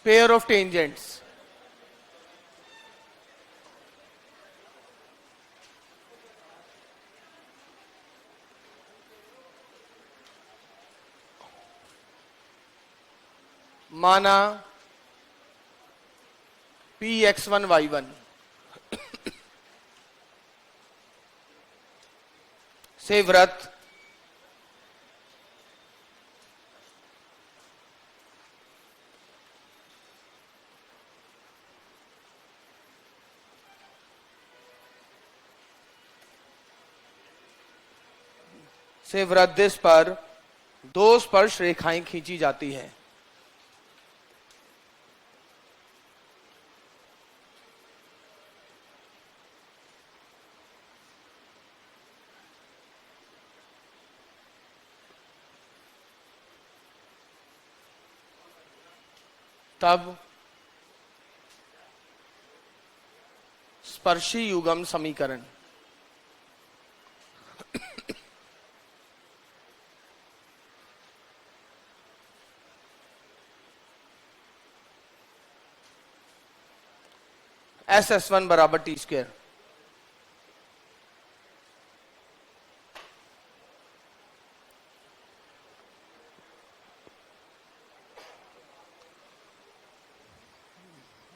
Pair of tangents. माना Px1 y1 से वृत्त वृत्तदिश पर दो स्पर्श रेखाएं खींची जाती है। तब स्पर्शी युग्म समीकरण SS1 बराबर टी स्क्वायर।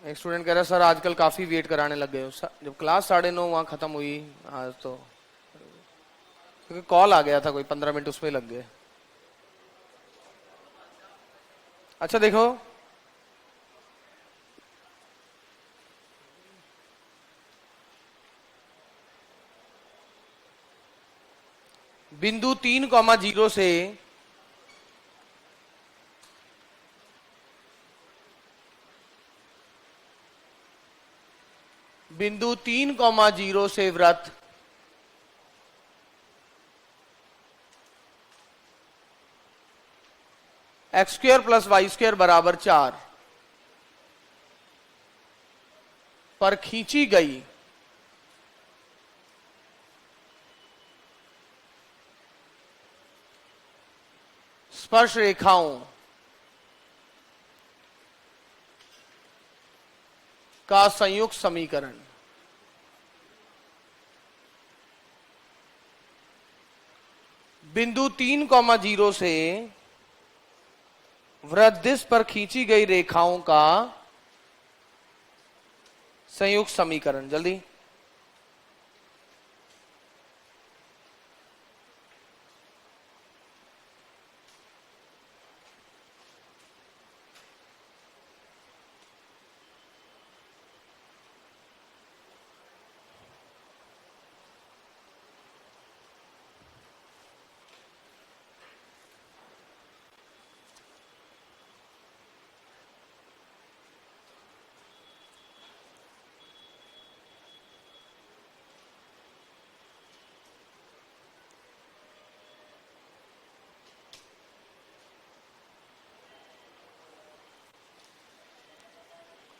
एक स्टूडेंट कह रहा है सर आजकल काफी वेट कराने लग गए हो। जब क्लास 9:30 वहां खत्म हुई आज तो क्योंकि कॉल आ गया था कोई 15 मिनट उसमें लग गए। अच्छा देखो, बिंदु 3,0 से बिंदु 3,0 से वृत्त x² + y² बराबर 4 पर खींची गई स्पर्श रेखाओं का संयुक्त समीकरण। बिंदु 3,0 से वृत्तदिश पर खींची गई रेखाओं का संयुक्त समीकरण। जल्दी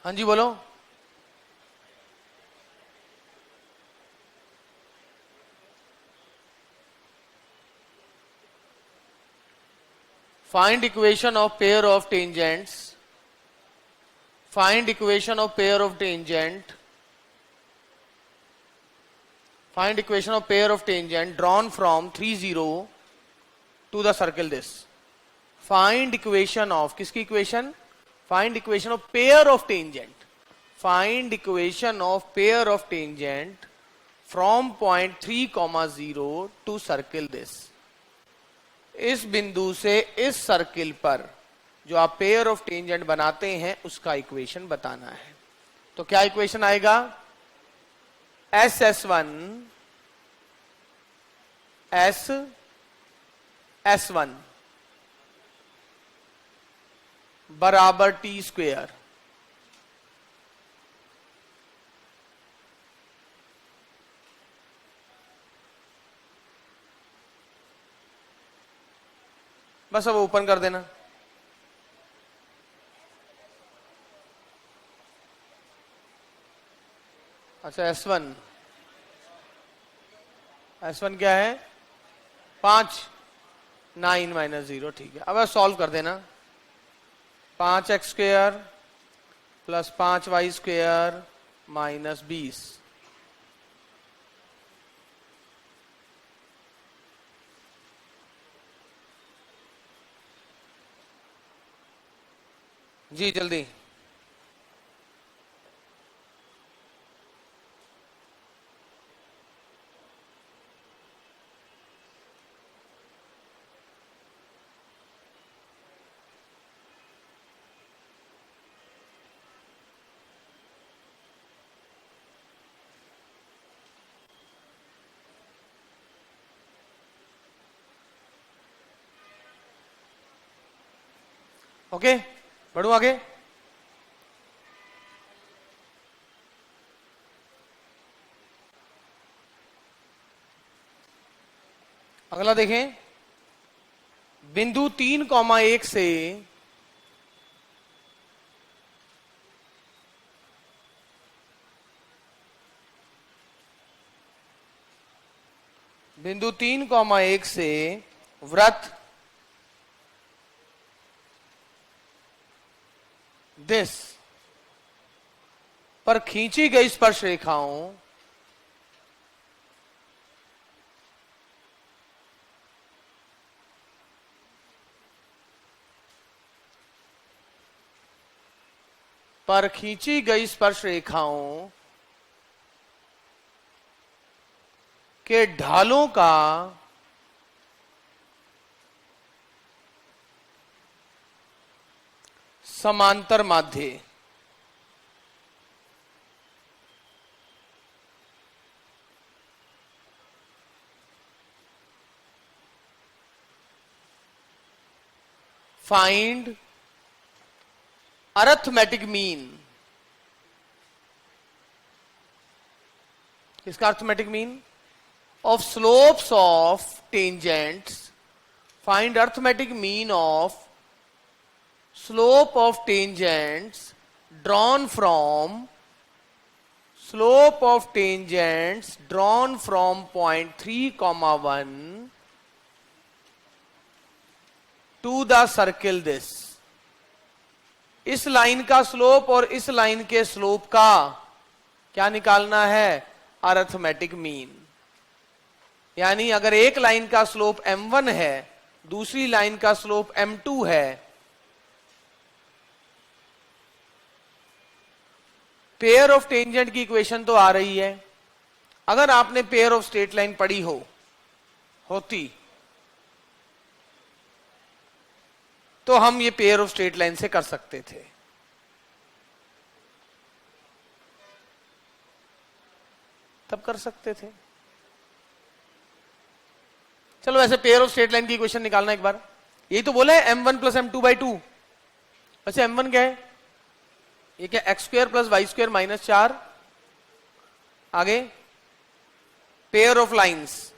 हाँ जी बोलो। Find equation of pair of tangents. Find equation of pair of tangent. Find equation of pair of tangent drawn from 3,0 to the circle this. Find equation of किसकी equation? Find equation of pair of tangent. Find equation of pair of tangent from point 3,0 to circle this. इस बिंदु से इस circle पर जो आप pair of tangent बनाते हैं उसका इक्वेशन बताना है। तो क्या इक्वेशन आएगा? SS1 S1 बराबर टी स्क्वेयर। बस अब ओपन कर देना। अच्छा S1 क्या है? 5 9 - 0 ठीक है। अब सॉल्व कर देना। 5x² plus 5y² minus 20। जी जल्दी। ओके, बढ़ू आगे। अगला देखें, बिंदु 3,1 से बिंदु 3,1 से वृत्त दिस पर खींची गई स्पर्श रेखाओं पर खींची गई स्पर्श रेखाओं के ढालों का समांतर माध्य फाइंड अरिथमेटिक मीन। किसका arithmetic mean? Of slopes of tangents. Find arithmetic mean of slope of tangents drawn from point 3,1 to the circle this। इस लाइन का स्लोप और इस लाइन के स्लोप का क्या निकालना है? Arithmetic mean. यानी अगर एक लाइन का स्लोप m1 है, दूसरी लाइन का स्लोप m2 है, पेयर ऑफ टेंजेंट की इक्वेशन तो आ रही है। अगर आपने पेयर ऑफ स्ट्रेट लाइन पढ़ी होती तो हम ये पेयर ऑफ स्ट्रेट लाइन से कर सकते थे। तब कर सकते थे। चलो ऐसे पेयर ऑफ स्ट्रेट लाइन की इक्वेशन निकालना एक बार। यही तो बोला है m1 प्लस m2/2। वैसे m1 क्या है? ये क्या? x² plus y² minus 4। आगे पेयर ऑफ लाइंस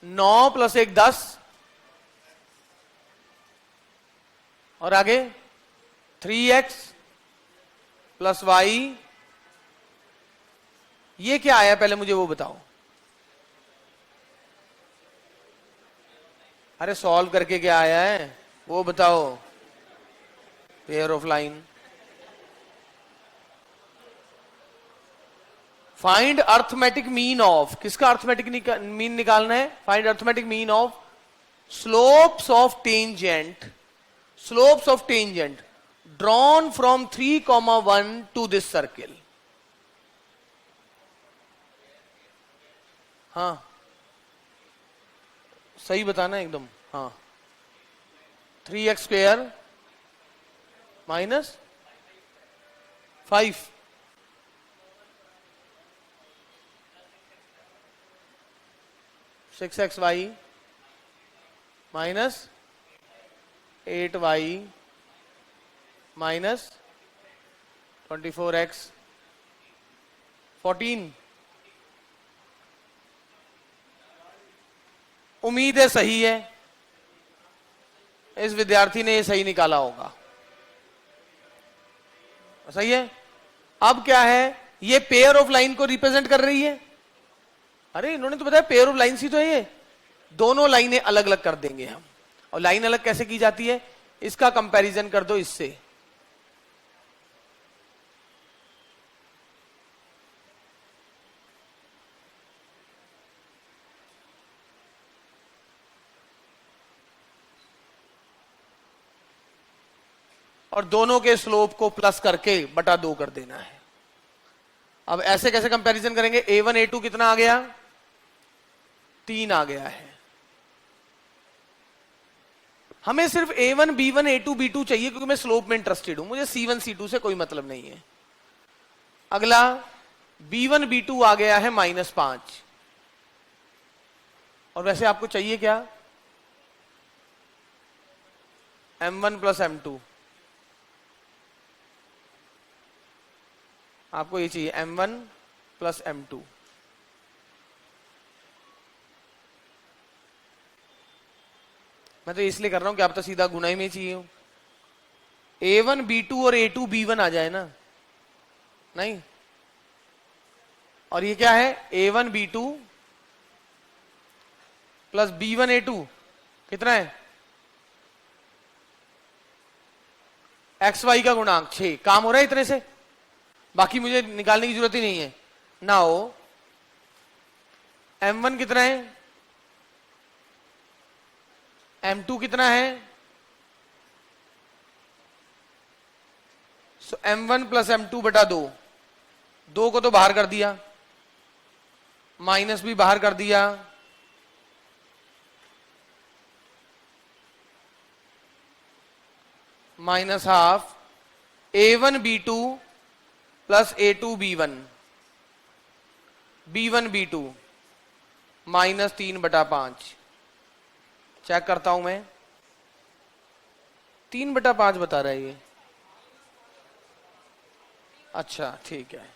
9 प्लस 1 10। और आगे 3x प्लस y। ये क्या आया पहले मुझे वो बताओ। अरे सॉल्व करके क्या आया है वो बताओ। Pair of line. Find arithmetic mean of. किसका अरिथमेटिक मीन निकालना है? Find arithmetic mean of slopes of tangent drawn from 3,1 to this circle. हाँ सही बताना एकदम। हाँ 3x² minus 5 6xy minus 8y minus 24x 14। उम्मीद है सही है। इस विद्यार्थी ने ये सही निकाला होगा। सही है। अब क्या है? ये पेयर ऑफ लाइन को रिप्रेजेंट कर रही है। अरे इन्होंने तो बताया पेयर ऑफ लाइन ही तो है ये। दोनों लाइनें अलग अलग कर देंगे हम। और लाइन अलग कैसे की जाती है? इसका कंपैरिजन कर दो इससे। और दोनों के स्लोप को प्लस करके बटा 2 कर देना है। अब ऐसे कैसे कंपैरिजन करेंगे? a1 a2 कितना आ गया? 3 आ गया है। हमें सिर्फ a1 b1 a2 b2 चाहिए क्योंकि मैं स्लोप में इंटरेस्टेड हूं, मुझे c1 c2 से कोई मतलब नहीं है। अगला b1 b2 आ गया है -5। और वैसे आपको चाहिए क्या? m1 plus m2। आपको ये चाहिए m1 प्लस m2। मैं तो इसलिए कर रहा हूं कि आप तो सीधा गुना ही में चाहिए हो। a1 b2 और a2 b1 आ जाए ना, नहीं। और ये क्या है? a1 b2 plus b1 a2 कितना है? xy का गुणांक 6। काम हो रहा है इतने से, बाकी मुझे निकालने की जरूरत ही नहीं है। नाउ m1 कितना है, m2 कितना है? सो m1 प्लस m2 बटा 2। 2 को तो बाहर कर दिया, माइनस भी बाहर कर दिया, minus half a1 b2 plus a2 b1 b1 b2 -3/5। Check करता हूं मैं, 3/5 बता रहा है ये। अच्छा ठीक है,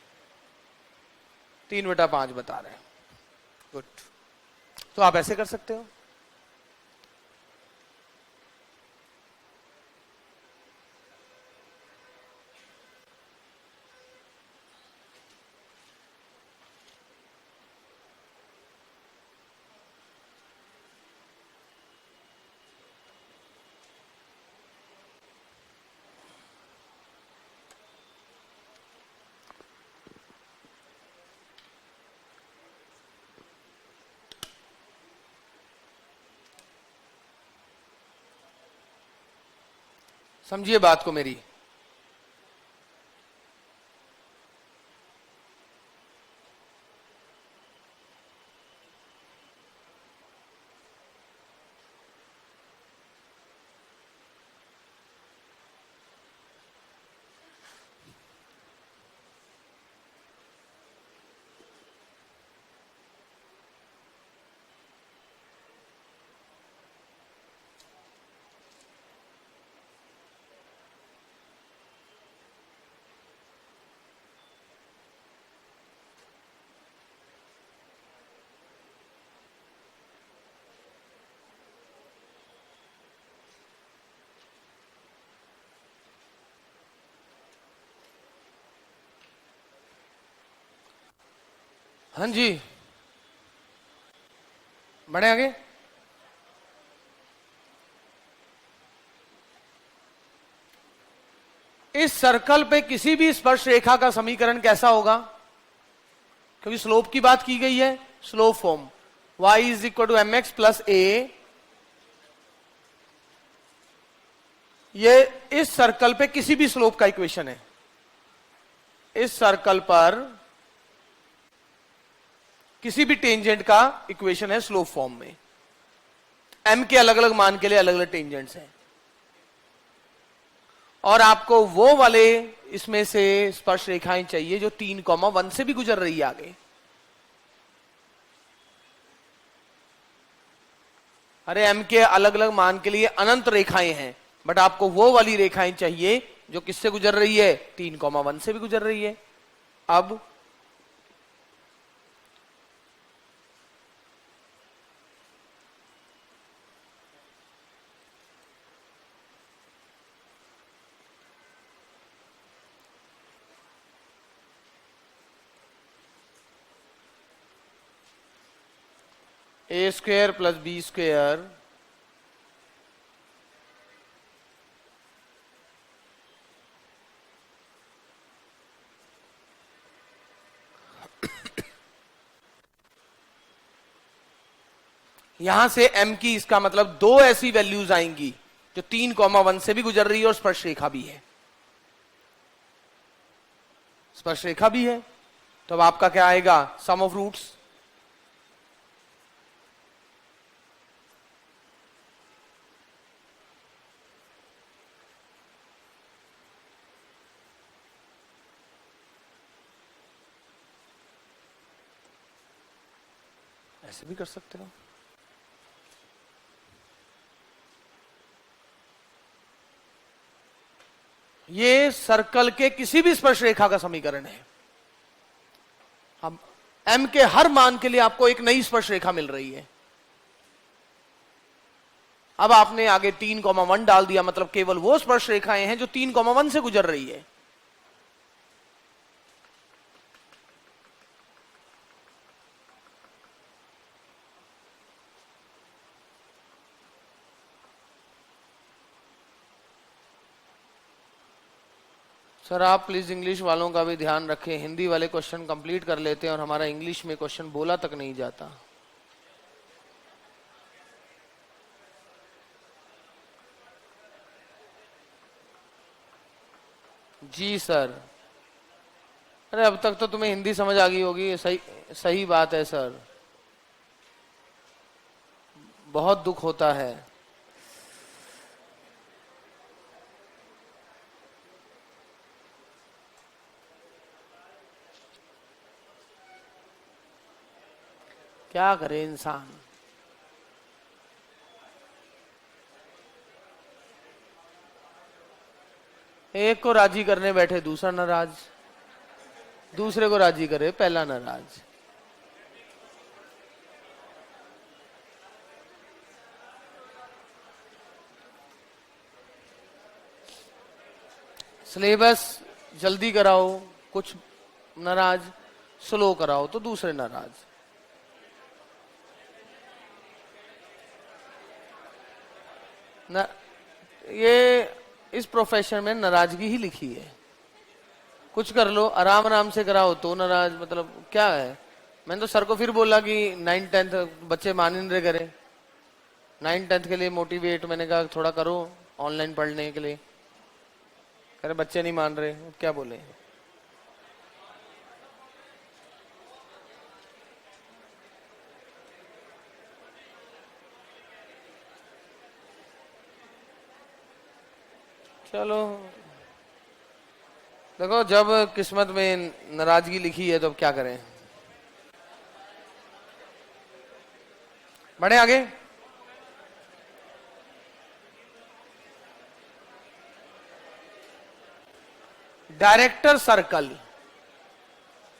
3/5 बता रहे हैं। गुड। तो आप ऐसे कर सकते हो। समझिए बात को मेरी। हाँ जी, बढ़े आगे। इस सर्कल पे किसी भी स्पर्श रेखा का समीकरण कैसा होगा? क्योंकि स्लोप की बात की गई है, slope form y is equal to mx plus a. ये इस सर्कल पे किसी भी स्लोप का इक्वेशन है। इस सर्कल पर किसी भी टेंजेंट का इक्वेशन है स्लोप फॉर्म में। m के अलग अलग मान के लिए अलग अलग टेंजेंट्स हैं, और आपको वो वाले इसमें से स्पर्श रेखाएं चाहिए जो 3,1 से भी गुजर रही है आगे। अरे m के अलग अलग मान के लिए अनंत रेखाएं हैं, बट आपको वो वाली रेखाएं चाहिए जो किससे गुजर रही है? 3,1 से भी गुजर रही है। अब a² प्लस b² यहां से m की, इसका मतलब दो ऐसी वैल्यूज आएंगी जो 3,1 से भी गुजर रही है और स्पर्श रेखा भी है, स्पर्श रेखा भी है। तो अब आपका क्या आएगा, सम ऑफ रूट्स। ऐसे भी कर सकते हो। ये सर्कल के किसी भी स्पर्श रेखा का समीकरण है। अब m के हर मान के लिए आपको एक नई स्पर्श रेखा मिल रही है। अब आपने आगे 3,1 डाल दिया, मतलब केवल वो स्पर्श रेखाएं हैं जो 3,1 से गुजर रही है। सर आप प्लीज इंग्लिश वालों का भी ध्यान रखें, हिंदी वाले क्वेश्चन कंप्लीट कर लेते हैं और हमारा इंग्लिश में क्वेश्चन बोला तक नहीं जाता। जी सर। अरे अब तक तो तुम्हें हिंदी समझ आ गई होगी, सही सही बात है सर, बहुत दुख होता है। क्या करे इंसान। एक को राजी करने बैठे दूसरा नाराज, दूसरे को राजी करे पहला नाराज। सिलेबस जल्दी कराओ, कुछ नाराज, स्लो कराओ तो दूसरे नाराज। न, ये इस प्रोफेशन में नाराजगी ही लिखी है। कुछ कर लो, आराम आराम से कराओ तो नाराज, मतलब क्या है। मैंने तो सर को फिर बोला कि 9-10 बच्चे मान ही नहीं रहे करे, 9-10 के लिए मोटिवेट, मैंने कहा थोड़ा करो ऑनलाइन पढ़ने के लिए, कह रहे बच्चे नहीं मान रहे, क्या बोले। चलो देखो, जब किस्मत में नाराजगी लिखी है तो अब क्या करें। बढ़े आगे। डायरेक्टर सर्कल,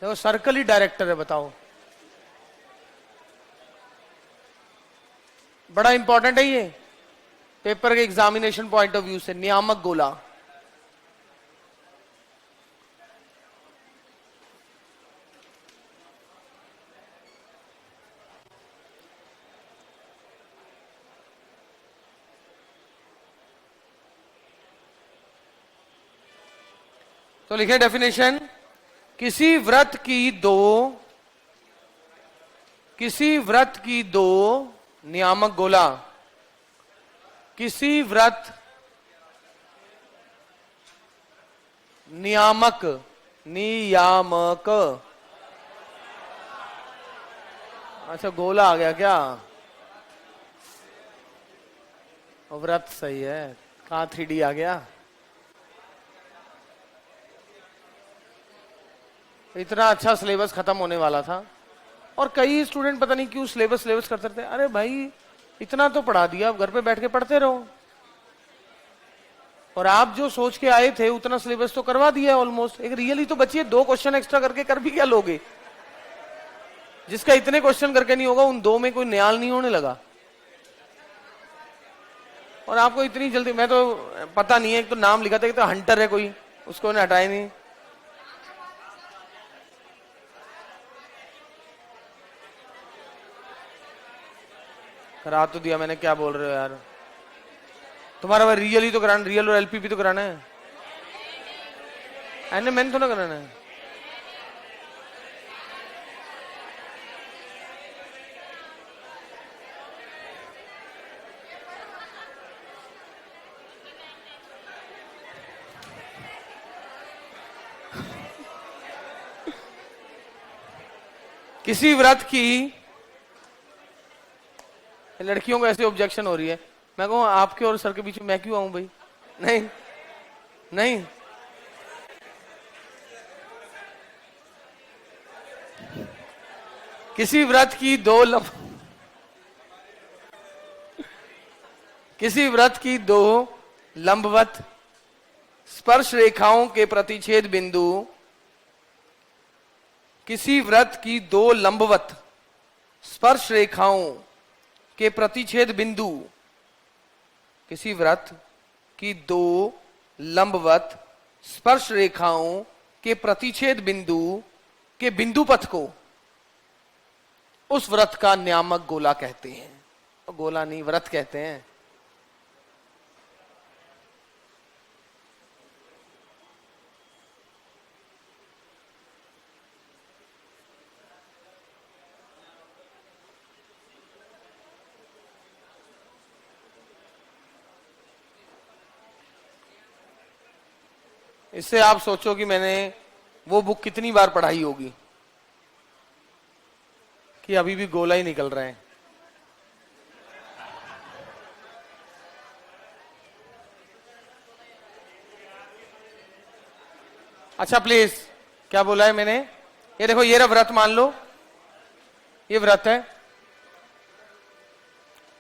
देखो सर्कल ही डायरेक्टर है, बताओ। बड़ा इंपॉर्टेंट है ये पेपर के एग्जामिनेशन पॉइंट ऑफ व्यू से। नियामक गोला, तो लिखे डेफिनेशन, किसी व्रत की दो नियामक गोला, किसी व्रत नियामक अच्छा गोला आ गया क्या, व्रत सही है, कहां 3D आ गया। इतना अच्छा सिलेबस खत्म होने वाला था और कई स्टूडेंट पता नहीं क्यों सिलेबस करते थे। अरे भाई इतना तो पढ़ा दिया, अब घर पे बैठ के पढ़ते रहो। और आप जो सोच के आए थे उतना सिलेबस तो करवा दिया ऑलमोस्ट, एक रियली तो बची है, 2 क्वेश्चन एक्स्ट्रा करके कर भी क्या लोगे। जिसका इतने क्वेश्चन करके नहीं होगा उन 2 में कोई न्याल नहीं होने लगा। और आपको इतनी जल्दी, मैं तो पता नहीं है, एक तो नाम लिखा था कि तो हंटर है कोई, उसको उन्हें हटाया नहीं। करा तो दिया मैंने, क्या बोल रहे हो यार। तुम्हारा भाई रियल ही तो कराना, रियल और एलपीपी तो कराना है, एनए मैंने तो ना कराना है। किसी व्रत की, लड़कियों को ऐसे ऑब्जेक्शन हो रही है, मैं कहूँ आपके और सर के बीच में मैं क्यों आऊं भाई? नहीं नहीं, किसी व्रत की किसी व्रत की दो लंबवत स्पर्श रेखाओं के प्रतिच्छेद बिंदु, किसी व्रत की दो लंबवत स्पर्श रेखाओं के प्रतिच्छेद बिंदु, किसी व्रत की दो लंबवत स्पर्श रेखाओं के प्रतिच्छेद बिंदु के बिंदु पथ को उस व्रत का नियामक गोला कहते हैं। गोला नहीं, व्रत कहते हैं। इससे आप सोचो कि मैंने वो बुक कितनी बार पढ़ाई होगी कि अभी भी गोला ही निकल रहे हैं। अच्छा प्लीज, क्या बोला है मैंने? ये देखो, ये रहा व्रत, मान लो ये व्रत है,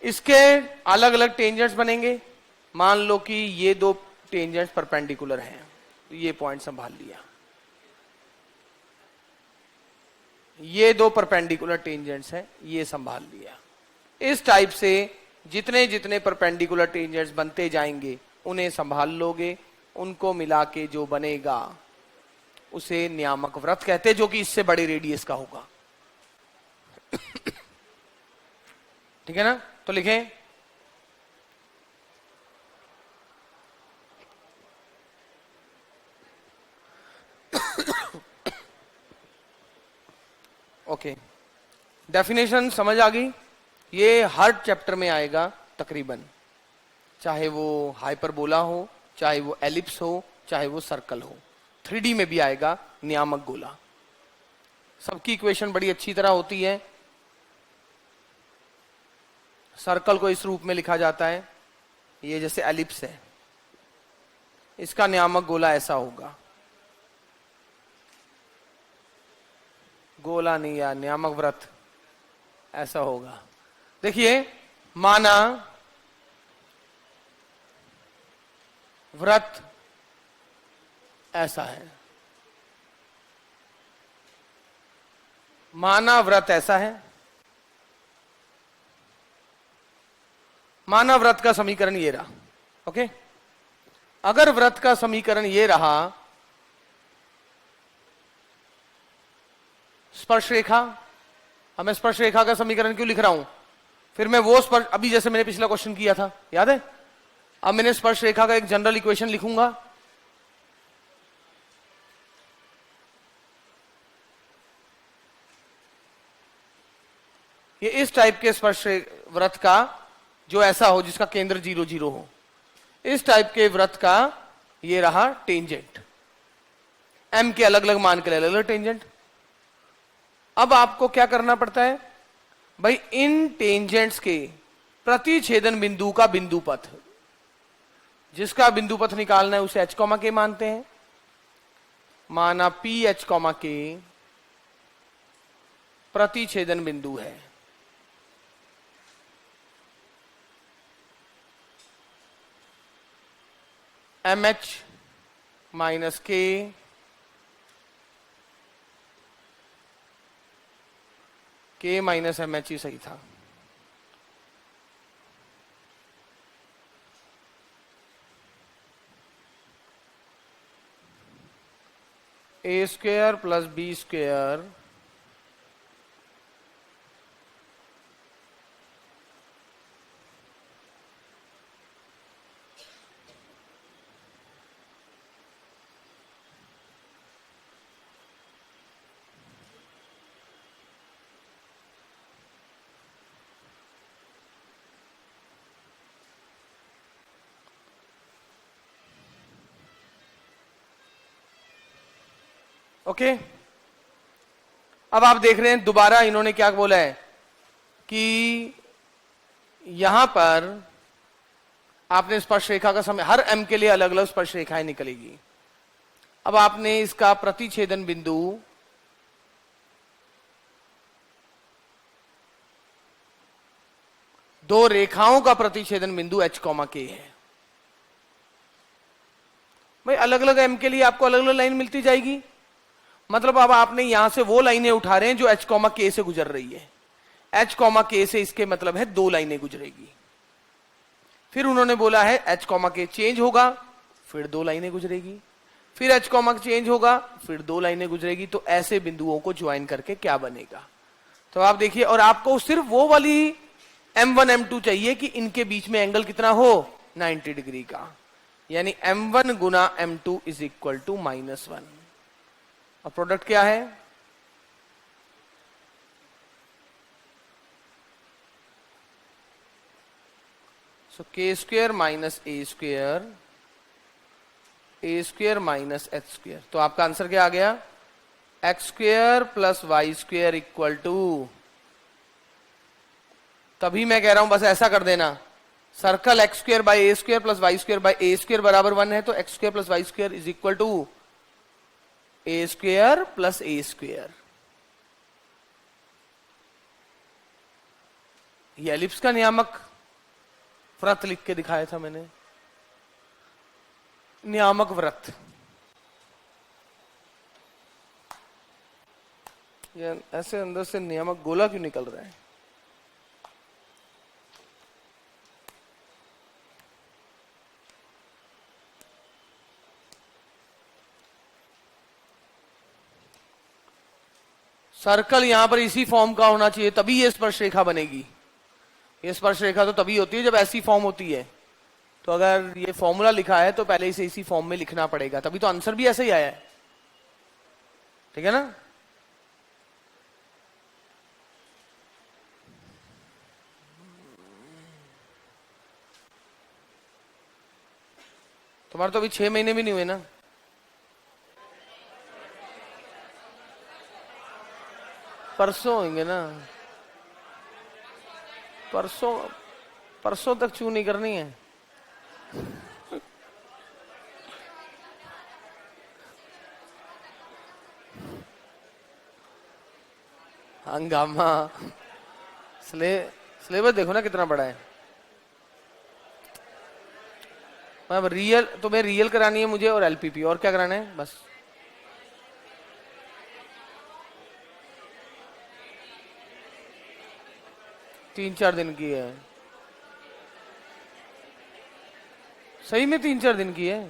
इसके अलग अलग टेंजेंट्स बनेंगे। मान लो कि ये दो टेंजेंट्स परपेंडिकुलर हैं, तो ये पॉइंट संभाल लिया। ये दो परपेंडिकुलर टेंजेंट्स हैं, ये संभाल लिया। इस टाइप से जितने जितने परपेंडिकुलर टेंजेंट्स बनते जाएंगे उन्हें संभाल लोगे, उनको मिला के जो बनेगा उसे नियामक व्रत कहते हैं, जो कि इससे बड़े रेडियस का होगा। ठीक है ना? तो लिखें, ओके, डेफिनेशन समझ आ गई? ये हर चैप्टर में आएगा तकरीबन, चाहे वो हाइपरबोला हो, चाहे वो एलिप्स हो, चाहे वो सर्कल हो। 3D में भी आएगा नियामक गोला। सबकी इक्वेशन बड़ी अच्छी तरह होती है। सर्कल को इस रूप में लिखा जाता है, ये जैसे एलिप्स है, इसका नियामक गोला ऐसा होगा। गोला नहीं यार, नियामक व्रत ऐसा होगा। देखिए, माना व्रत ऐसा है, माना व्रत ऐसा है, माना व्रत का समीकरण ये रहा। ओके, अगर व्रत का समीकरण ये रहा, स्पर्श रेखा, अब मैं स्पर्श रेखा का समीकरण क्यों लिख रहा हूं? फिर मैं वो स्पर्श, अभी जैसे मैंने पिछला क्वेश्चन किया था, याद है? अब मैंने स्पर्श रेखा का एक जनरल इक्वेशन लिखूंगा, ये इस टाइप के स्पर्श व्रत का जो ऐसा हो, जिसका केंद्र 0 0 हो, इस टाइप के व्रत का ये रहा टेंजेंट। m के अलग अलग मान के लिए अलग अलग टेंजेंट। अब आपको क्या करना पड़ता है भाई? इन टेंजेंट्स के प्रतिच्छेदन बिंदु का बिंदु पथ, जिसका बिंदु पथ निकालना है उसे h, के मानते हैं। माना पी एच, के प्रतिच्छेदन बिंदु है। M h minus k minus m h ही सही था। A square plus b square okay. अब आप देख रहे हैं दोबारा इन्होंने क्या बोला है कि यहां पर आपने स्पर्श रेखा का समय, हर m के लिए अलग अलग स्पर्श रेखाएं निकलेगी। अब आपने इसका प्रतिच्छेदन बिंदु दो रेखाओं का प्रतिच्छेदन बिंदु h, k है। भाई अलग अलग m के लिए आपको अलग अलग लाइन मिलती जाएगी, मतलब अब आपने यहां से वो लाइनें उठा रहे हैं जो h, k से गुजर रही है। h, k से इसके मतलब है दो लाइनें गुजरेगी। फिर उन्होंने बोला है h, k चेंज होगा, फिर दो लाइनें गुजरेगी, फिर h, k चेंज होगा, फिर दो लाइनें गुजरेगी। तो ऐसे बिंदुओं को ज्वाइन करके क्या बनेगा? तो आप देखिए, और आपको सिर्फ वो वाली m1 m2 चाहिए कि इनके बीच में एंगल कितना हो, 90 डिग्री का, यानी m1 Guna m2 is equal to -1। और प्रोडक्ट क्या है? So k square minus a square minus h square. तो आपका आंसर क्या आ गया? x square plus Y square equal to, तभी मैं कह रहा हूं बस ऐसा कर देना, circle X square by A square plus Y square by A square बराबर 1 है, तो X square plus Y square is equal to A square plus A square. ये एलिप्स का नियामक व्रत लिख के दिखाया था मैंने, नियामक व्रत। ये ऐसे अंदर से नियामक गोला क्यों निकल रहा है? सर्कल यहां पर इसी फॉर्म का होना चाहिए, तभी ये स्पर्श रेखा बनेगी। ये स्पर्श रेखा तो तभी होती है जब ऐसी फॉर्म होती है। तो अगर ये फॉर्मूला लिखा है तो पहले इसे इसी फॉर्म में लिखना पड़ेगा, तभी तो आंसर भी ऐसे ही आया है। ठीक है ना? तुम्हारे तो अभी 6 महीने भी नहीं हुए ना। परसों होंगे ना, परसों तक चू नहीं करनी है। हंगामा। सिलेबस देखो ना कितना बड़ा है। अब रियल, तुम्हें रियल करानी है मुझे, और एलपीपी, और क्या कराना है? बस 3-4 दिन की है। सही में 3-4 दिन की है।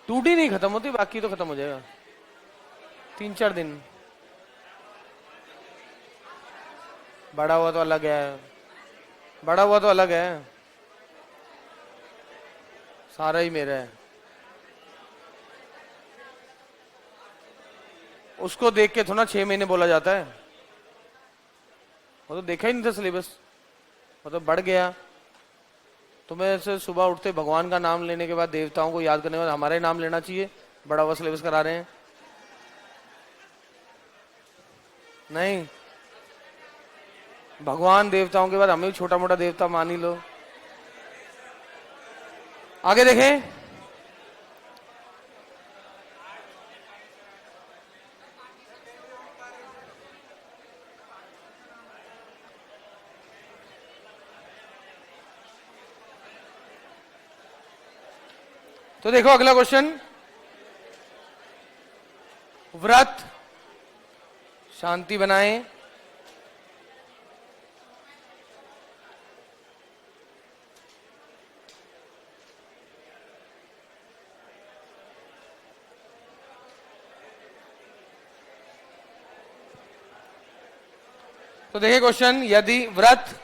2D नहीं खत्म होती, बाकी तो खत्म हो जाएगा। 3-4 दिन। बड़ा हुआ तो अलग है, बड़ा हुआ तो अलग है, सारा ही मेरा है। उसको देख के थोड़ा 6 महीने बोला जाता है, वो तो देखा ही नहीं था सिलेबस, वो तो बढ़ गया। तुम्हें ऐसे सुबह उठते भगवान का नाम लेने के बाद, देवताओं को याद करने के बाद हमारा ही नाम लेना चाहिए, बड़ा हुआ सिलेबस करा रहे हैं। नहीं, भगवान देवताओं के बाद हमें भी छोटा मोटा देवता मान ही लो। आगे देखें। तो देखो अगला क्वेश्चन, व्रत शांति बनाएं, तो देखिए क्वेश्चन, यदि व्रत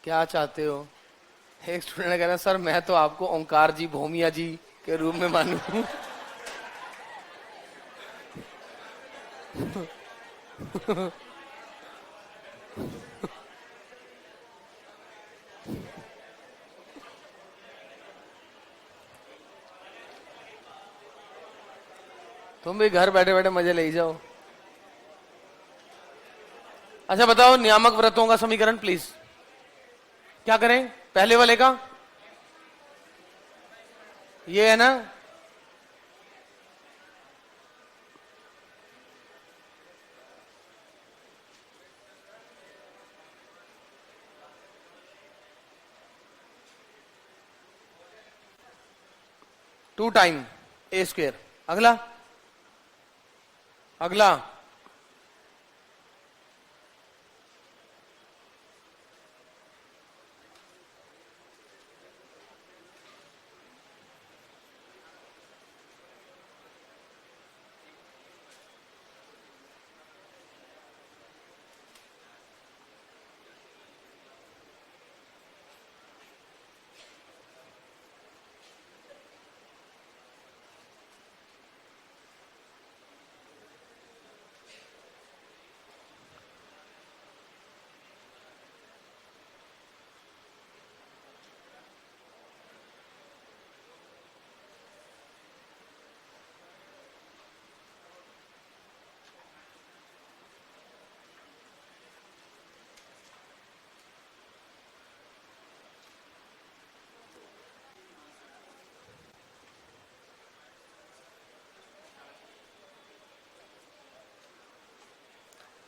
क्या चाहते हो? एक स्टूडेंट ने कहा सर मैं तो आपको ओंकार जी भोमिया जी के रूप में मानू। तुम भी घर बैठे बैठे मजे ले ही जाओ। अच्छा बताओ नियामक व्रतों का समीकरण प्लीज। क्या करें पहले वाले का? ये है ना, टू टाइम ए स्क्वेयर। अगला अगला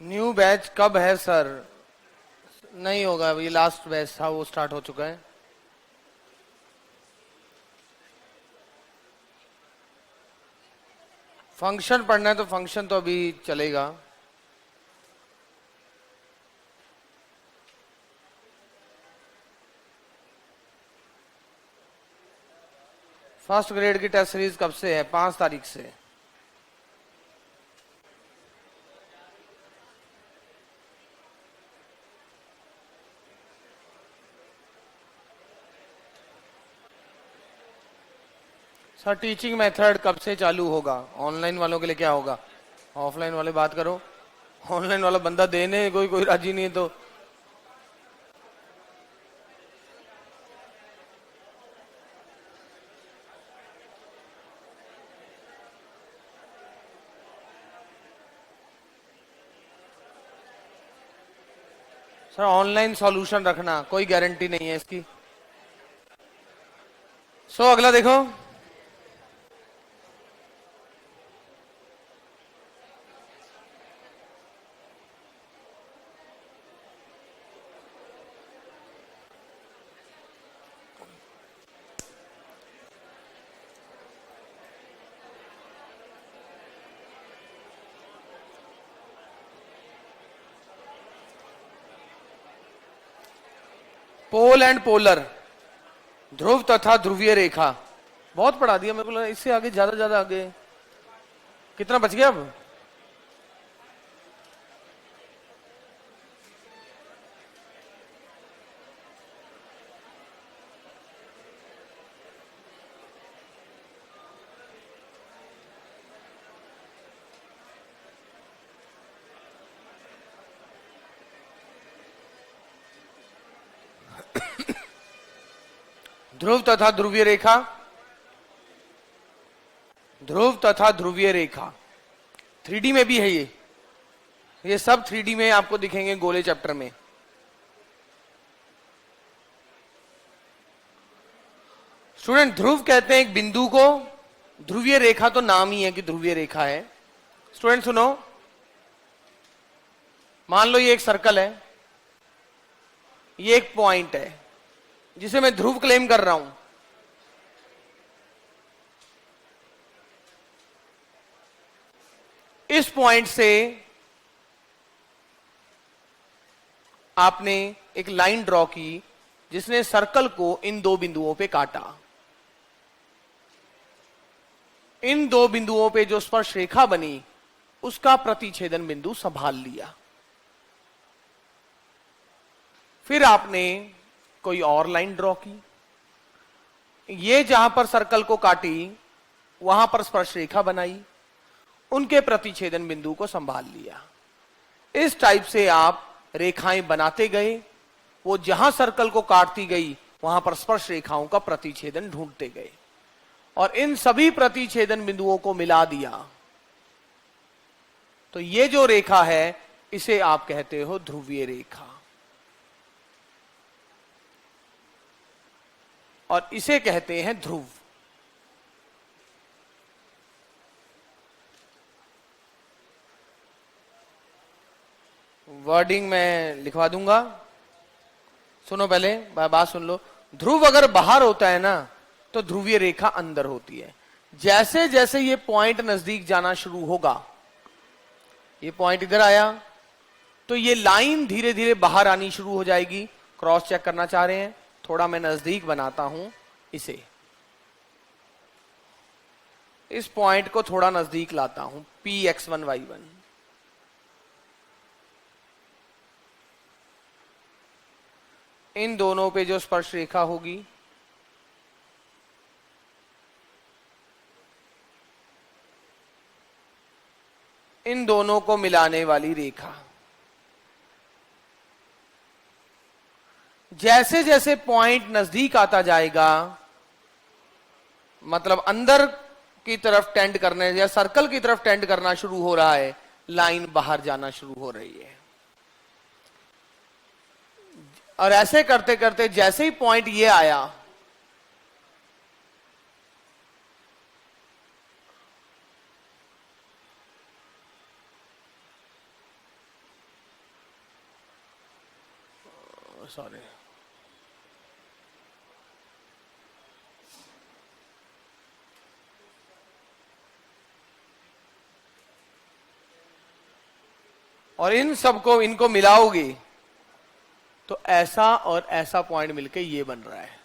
न्यू बैच कब है सर? नहीं होगा, अभी लास्ट बैच था वो स्टार्ट हो चुका है। फंक्शन पढ़ना है तो फंक्शन तो अभी चलेगा। फर्स्ट ग्रेड की टेस्ट सीरीज कब से है? 5 तारीख से। सर टीचिंग मेथड कब से चालू होगा? ऑनलाइन वालों के लिए क्या होगा? ऑफलाइन वाले बात करो। ऑनलाइन वाला बंदा देने कोई कोई राजी नहीं है तो। सर ऑनलाइन सॉल्यूशन रखना, कोई गारंटी नहीं है इसकी। सो अगला देखो। पोल एंड पोलर, ध्रुव तथा ध्रुवीय रेखा। बहुत पढ़ा दिया मेरे को लगा इससे आगे ज्यादा आगे। कितना बच गया अब? ध्रुव तथा ध्रुवीय रेखा, ध्रुव तथा ध्रुवीय रेखा 3D में भी है ये सब 3D में आपको दिखेंगे गोले चैप्टर में। स्टूडेंट ध्रुव कहते हैं एक बिंदु को, ध्रुवीय रेखा तो नाम ही है कि ध्रुवीय रेखा है। स्टूडेंट सुनो, मान लो ये एक सर्कल है, ये एक पॉइंट है जिसे मैं ध्रुव क्लेम कर रहा हूं। इस पॉइंट से आपने एक लाइन ड्रॉ की जिसने सर्कल को इन दो बिंदुओं पे काटा। इन दो बिंदुओं पे जो स्पर्श रेखा बनी उसका प्रतिच्छेदन बिंदु संभाल लिया। फिर आपने कोई और लाइन ड्रॉ की, ये जहां पर सर्कल को काटी वहां पर स्पर्श रेखा बनाई, उनके प्रतिच्छेदन बिंदु को संभाल लिया। इस टाइप से आप रेखाएं बनाते गए, वो जहां सर्कल को काटती गई वहां पर स्पर्श रेखाओं का प्रतिच्छेदन ढूंढते गए और इन सभी प्रतिच्छेदन बिंदुओं को मिला दिया। तो ये जो रेखा है इसे आप कहते हो ध्रुवीय रेखा, और इसे कहते हैं ध्रुव। वर्डिंग मैं लिखवा दूंगा, सुनो पहले बात सुन लो। ध्रुव अगर बाहर होता है ना तो ध्रुवीय रेखा अंदर होती है। जैसे जैसे ये पॉइंट नजदीक जाना शुरू होगा, ये पॉइंट इधर आया तो ये लाइन धीरे धीरे बाहर आनी शुरू हो जाएगी। क्रॉस चेक करना चाह रहे हैं, थोड़ा मैं नजदीक बनाता हूं इसे, इस पॉइंट को थोड़ा नजदीक लाता हूं, Px1y1। इन दोनों पे जो स्पर्श रेखा होगी इन दोनों को मिलाने वाली रेखा, जैसे जैसे पॉइंट नजदीक आता जाएगा, मतलब अंदर की तरफ टेंड करने या सर्कल की तरफ टेंड करना शुरू हो रहा है, लाइन बाहर जाना शुरू हो रही है। और ऐसे करते करते जैसे ही पॉइंट ये आया, सॉरी, और इन सबको इनको मिलाओगे तो ऐसा और ऐसा पॉइंट मिलके ये बन रहा है।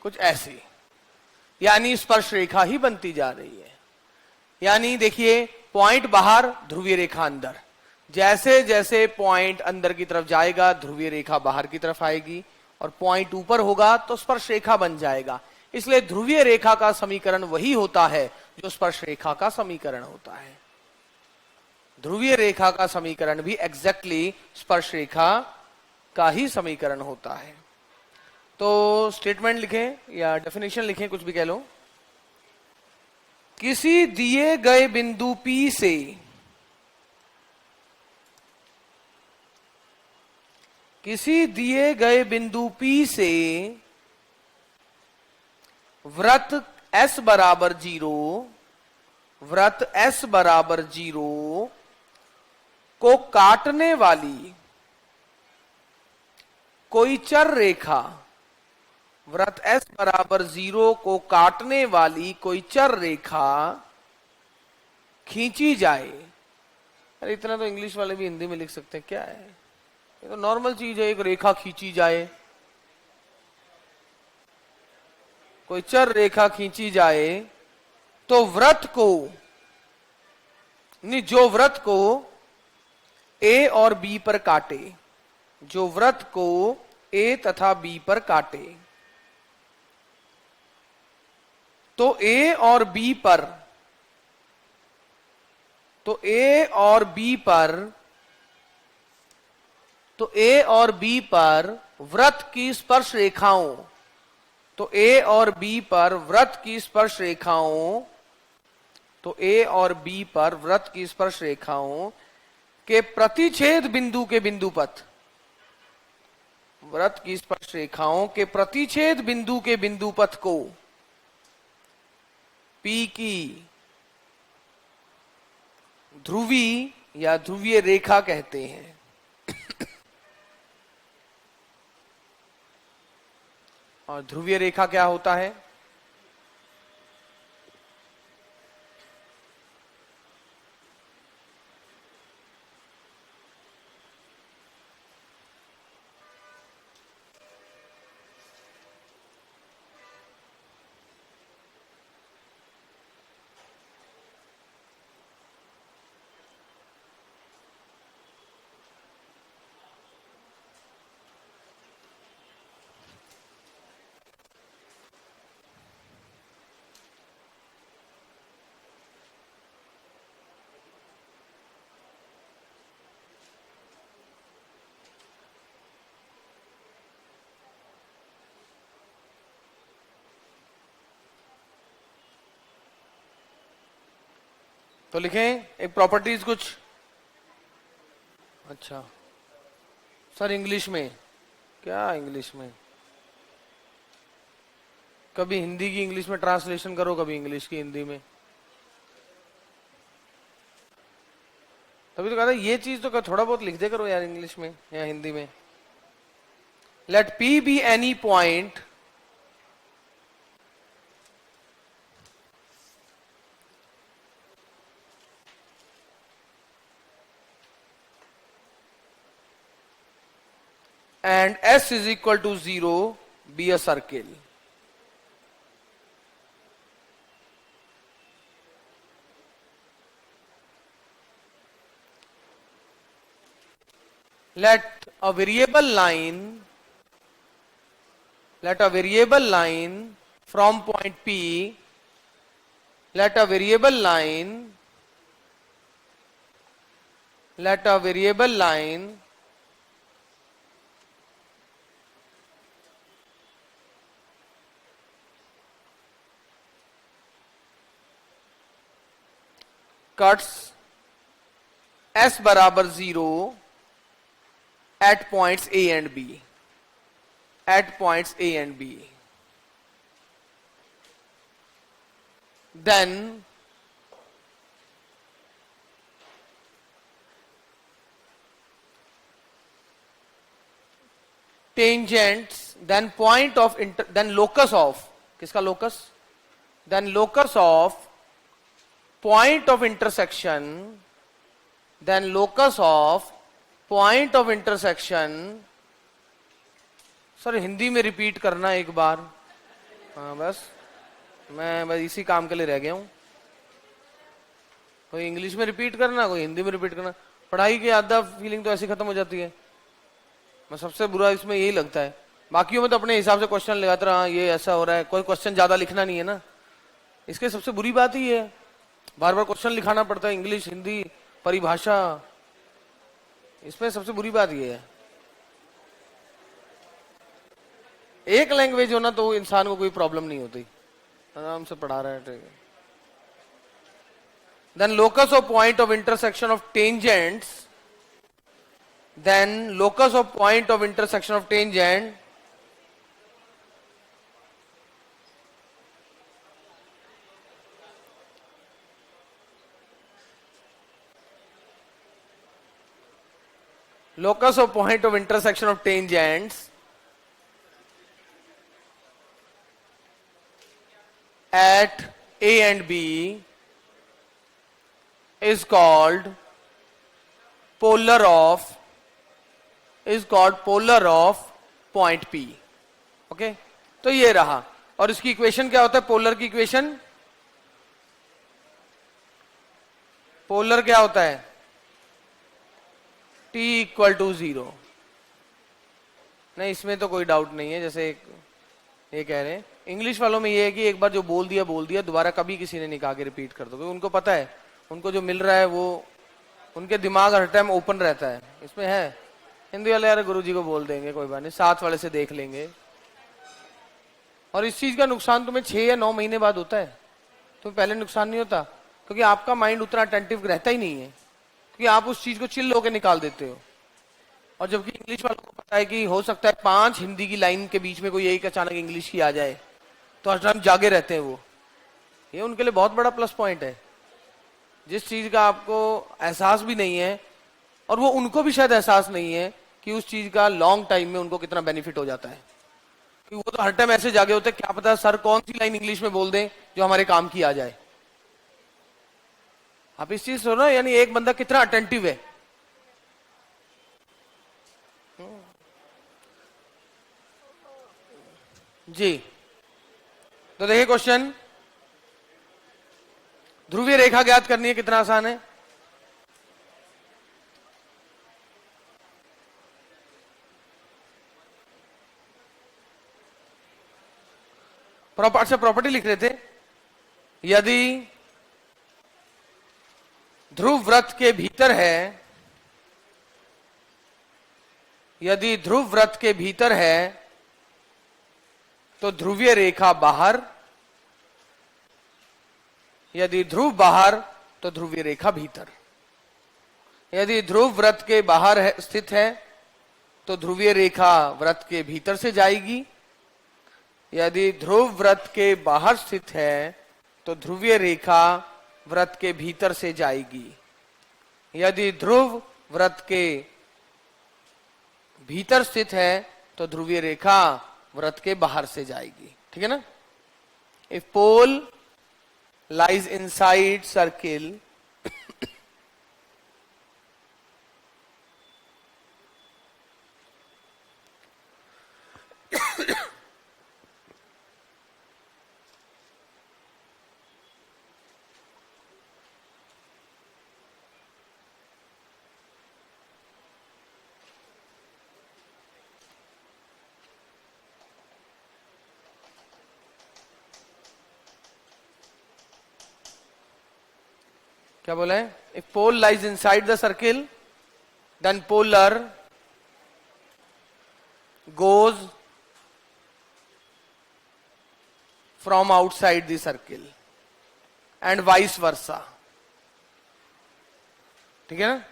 कुछ ऐसी, यानी स्पर्श रेखा ही बनती जा रही है। यानी देखिए, पॉइंट बाहर, ध्रुवीय रेखा अंदर। जैसे जैसे पॉइंट अंदर की तरफ जाएगा ध्रुवीय रेखा बाहर की तरफ आएगी, और पॉइंट ऊपर होगा तो स्पर्श रेखा बन जाएगा। इसलिए ध्रुवीय रेखा का समीकरण वही होता है जो स्पर्श रेखा का समीकरण होता है। ध्रुवीय रेखा का समीकरण भी एग्जैक्टली स्पर्श रेखा का ही समीकरण होता है। तो स्टेटमेंट लिखें या डेफिनेशन लिखें, कुछ भी कह लो। किसी दिए गए बिंदु P से किसी दिए गए बिंदु P से वृत्त S बराबर 0, वृत्त S बराबर 0 को काटने वाली कोई चर रेखा, वृत्त S बराबर 0 को काटने वाली कोई चर रेखा खींची जाए। अरे इतना तो इंग्लिश वाले भी हिंदी में लिख सकते हैं, क्या है, ये तो नॉर्मल चीज है। एक रेखा खींची जाए, कोई चर रेखा खींची जाए तो वृत्त को, जो वृत्त को A और B पर काटे, जो वृत्त को A तथा B पर काटे, तो A और B पर, तो A और B पर, तो A और B पर वृत्त की स्पर्श रेखाओं, तो A और B पर वृत्त की स्पर्श रेखाओं, तो A और B पर वृत्त की स्पर्श रेखाओं के प्रतिच्छेद बिंदु के बिंदुपथ, वृत्त की स्पर्श रेखाओं के प्रतिच्छेद बिंदु के बिंदुपथ को P की ध्रुवी या ध्रुवीय रेखा कहते हैं। और ध्रुवीय रेखा क्या होता है? तो लिखें एक प्रॉपर्टीज कुछ। अच्छा सर इंग्लिश में, क्या इंग्लिश में? कभी हिंदी की इंग्लिश में ट्रांसलेशन करो, कभी इंग्लिश की हिंदी में। तभी तो कहा था ये चीज तो थोड़ा बहुत लिख दे करो यार इंग्लिश में या हिंदी में। Let P be any point and S is equal to 0 be a circle. Let a variable line from point P, let a variable line cuts S बराबर 0 at points A and B. Then tangents, then locus of, किसका locus? Then locus of point of intersection, sir Hindi में repeat करना एक बार। हाँ बस मैं इसी काम के लिए रह गया हूं। कोई इंग्लिश में रिपीट करना, कोई हिंदी में रिपीट करना। पढ़ाई की आधा फीलिंग तो ऐसी खत्म हो जाती है। मैं सबसे बुरा इसमें यही लगता है। बाकियों में तो अपने हिसाब से क्वेश्चन लगाता रहा, ये ऐसा हो रहा है, कोई क्वेश्चन ज्यादा लिखना नहीं है ना। इसके सबसे बुरी बात ही है बार बार क्वेश्चन लिखाना पड़ता है, इंग्लिश हिंदी परिभाषा। इसमें सबसे बुरी बात ये है, एक लैंग्वेज होना तो इंसान को कोई प्रॉब्लम नहीं होती, आराम से पढ़ा रहा है। Then locus of point of intersection of tangents, at A and B is called polar of point P. Okay तो ये रहा। और इसकी इक्वेशन क्या होता है? पोलर की इक्वेशन, पोलर क्या होता है? T equal to 0। नहीं इसमें तो कोई डाउट नहीं है, जैसे ये कह रहे हैं। इंग्लिश वालों में ये है कि एक बार जो बोल दिया दोबारा कभी किसी ने नहीं कहा कि रिपीट कर दो, क्योंकि उनको पता है उनको जो मिल रहा है वो उनके दिमाग हर टाइम ओपन रहता है। इसमें है हिंदी वाले यार गुरुजी को बोल देंगे, कोई बात नहीं, साथ वाले से देख लेंगे। और इस चीज का नुकसान तुम्हें 6 या 9 महीने बाद होता है, तुम्हें पहले नुकसान नहीं होता, क्योंकि आपका माइंड उतना अटेंटिव रहता ही नहीं है, क्योंकि आप उस चीज को चिल्ल होकर निकाल देते हो। और जबकि इंग्लिश वालों को पता है कि हो सकता है 5 हिंदी की लाइन के बीच में कोई एक अचानक इंग्लिश की आ जाए, तो हर टाइम जागे रहते हैं वो। ये उनके लिए बहुत बड़ा प्लस पॉइंट है, जिस चीज का आपको एहसास भी नहीं है और वो उनको भी शायद एहसास नहीं है कि उस चीज का लॉन्ग टाइम में उनको कितना बेनिफिट हो जाता है। कि वो तो हर टाइम ऐसे जागे होते हैं, क्या पता सर कौन सी लाइन इंग्लिश में बोल दें जो हमारे काम की आ जाए। आप इस चीज सुनो, यानी एक बंदा कितना अटेंटिव है। जी तो देखिए क्वेश्चन, ध्रुवीय रेखा ज्ञात करनी है, कितना आसान है। प्रॉपर्टी लिख रहे थे, यदि ध्रुव व्रत के भीतर है, यदि ध्रुव व्रत के भीतर है तो ध्रुवीय रेखा बाहर, यदि ध्रुव बाहर तो ध्रुवीय रेखा भीतर। यदि ध्रुव व्रत के बाहर स्थित है तो ध्रुवीय रेखा व्रत के भीतर से जाएगी। यदि ध्रुव व्रत के बाहर स्थित है तो ध्रुवीय रेखा व्रत के भीतर से जाएगी। यदि ध्रुव व्रत के भीतर स्थित है तो ध्रुवीय रेखा व्रत के बाहर से जाएगी। ठीक है ना? If pole lies inside circle क्या बोला है? If pole lies inside the circle then polar goes from outside the circle and vice versa. ठीक है ना?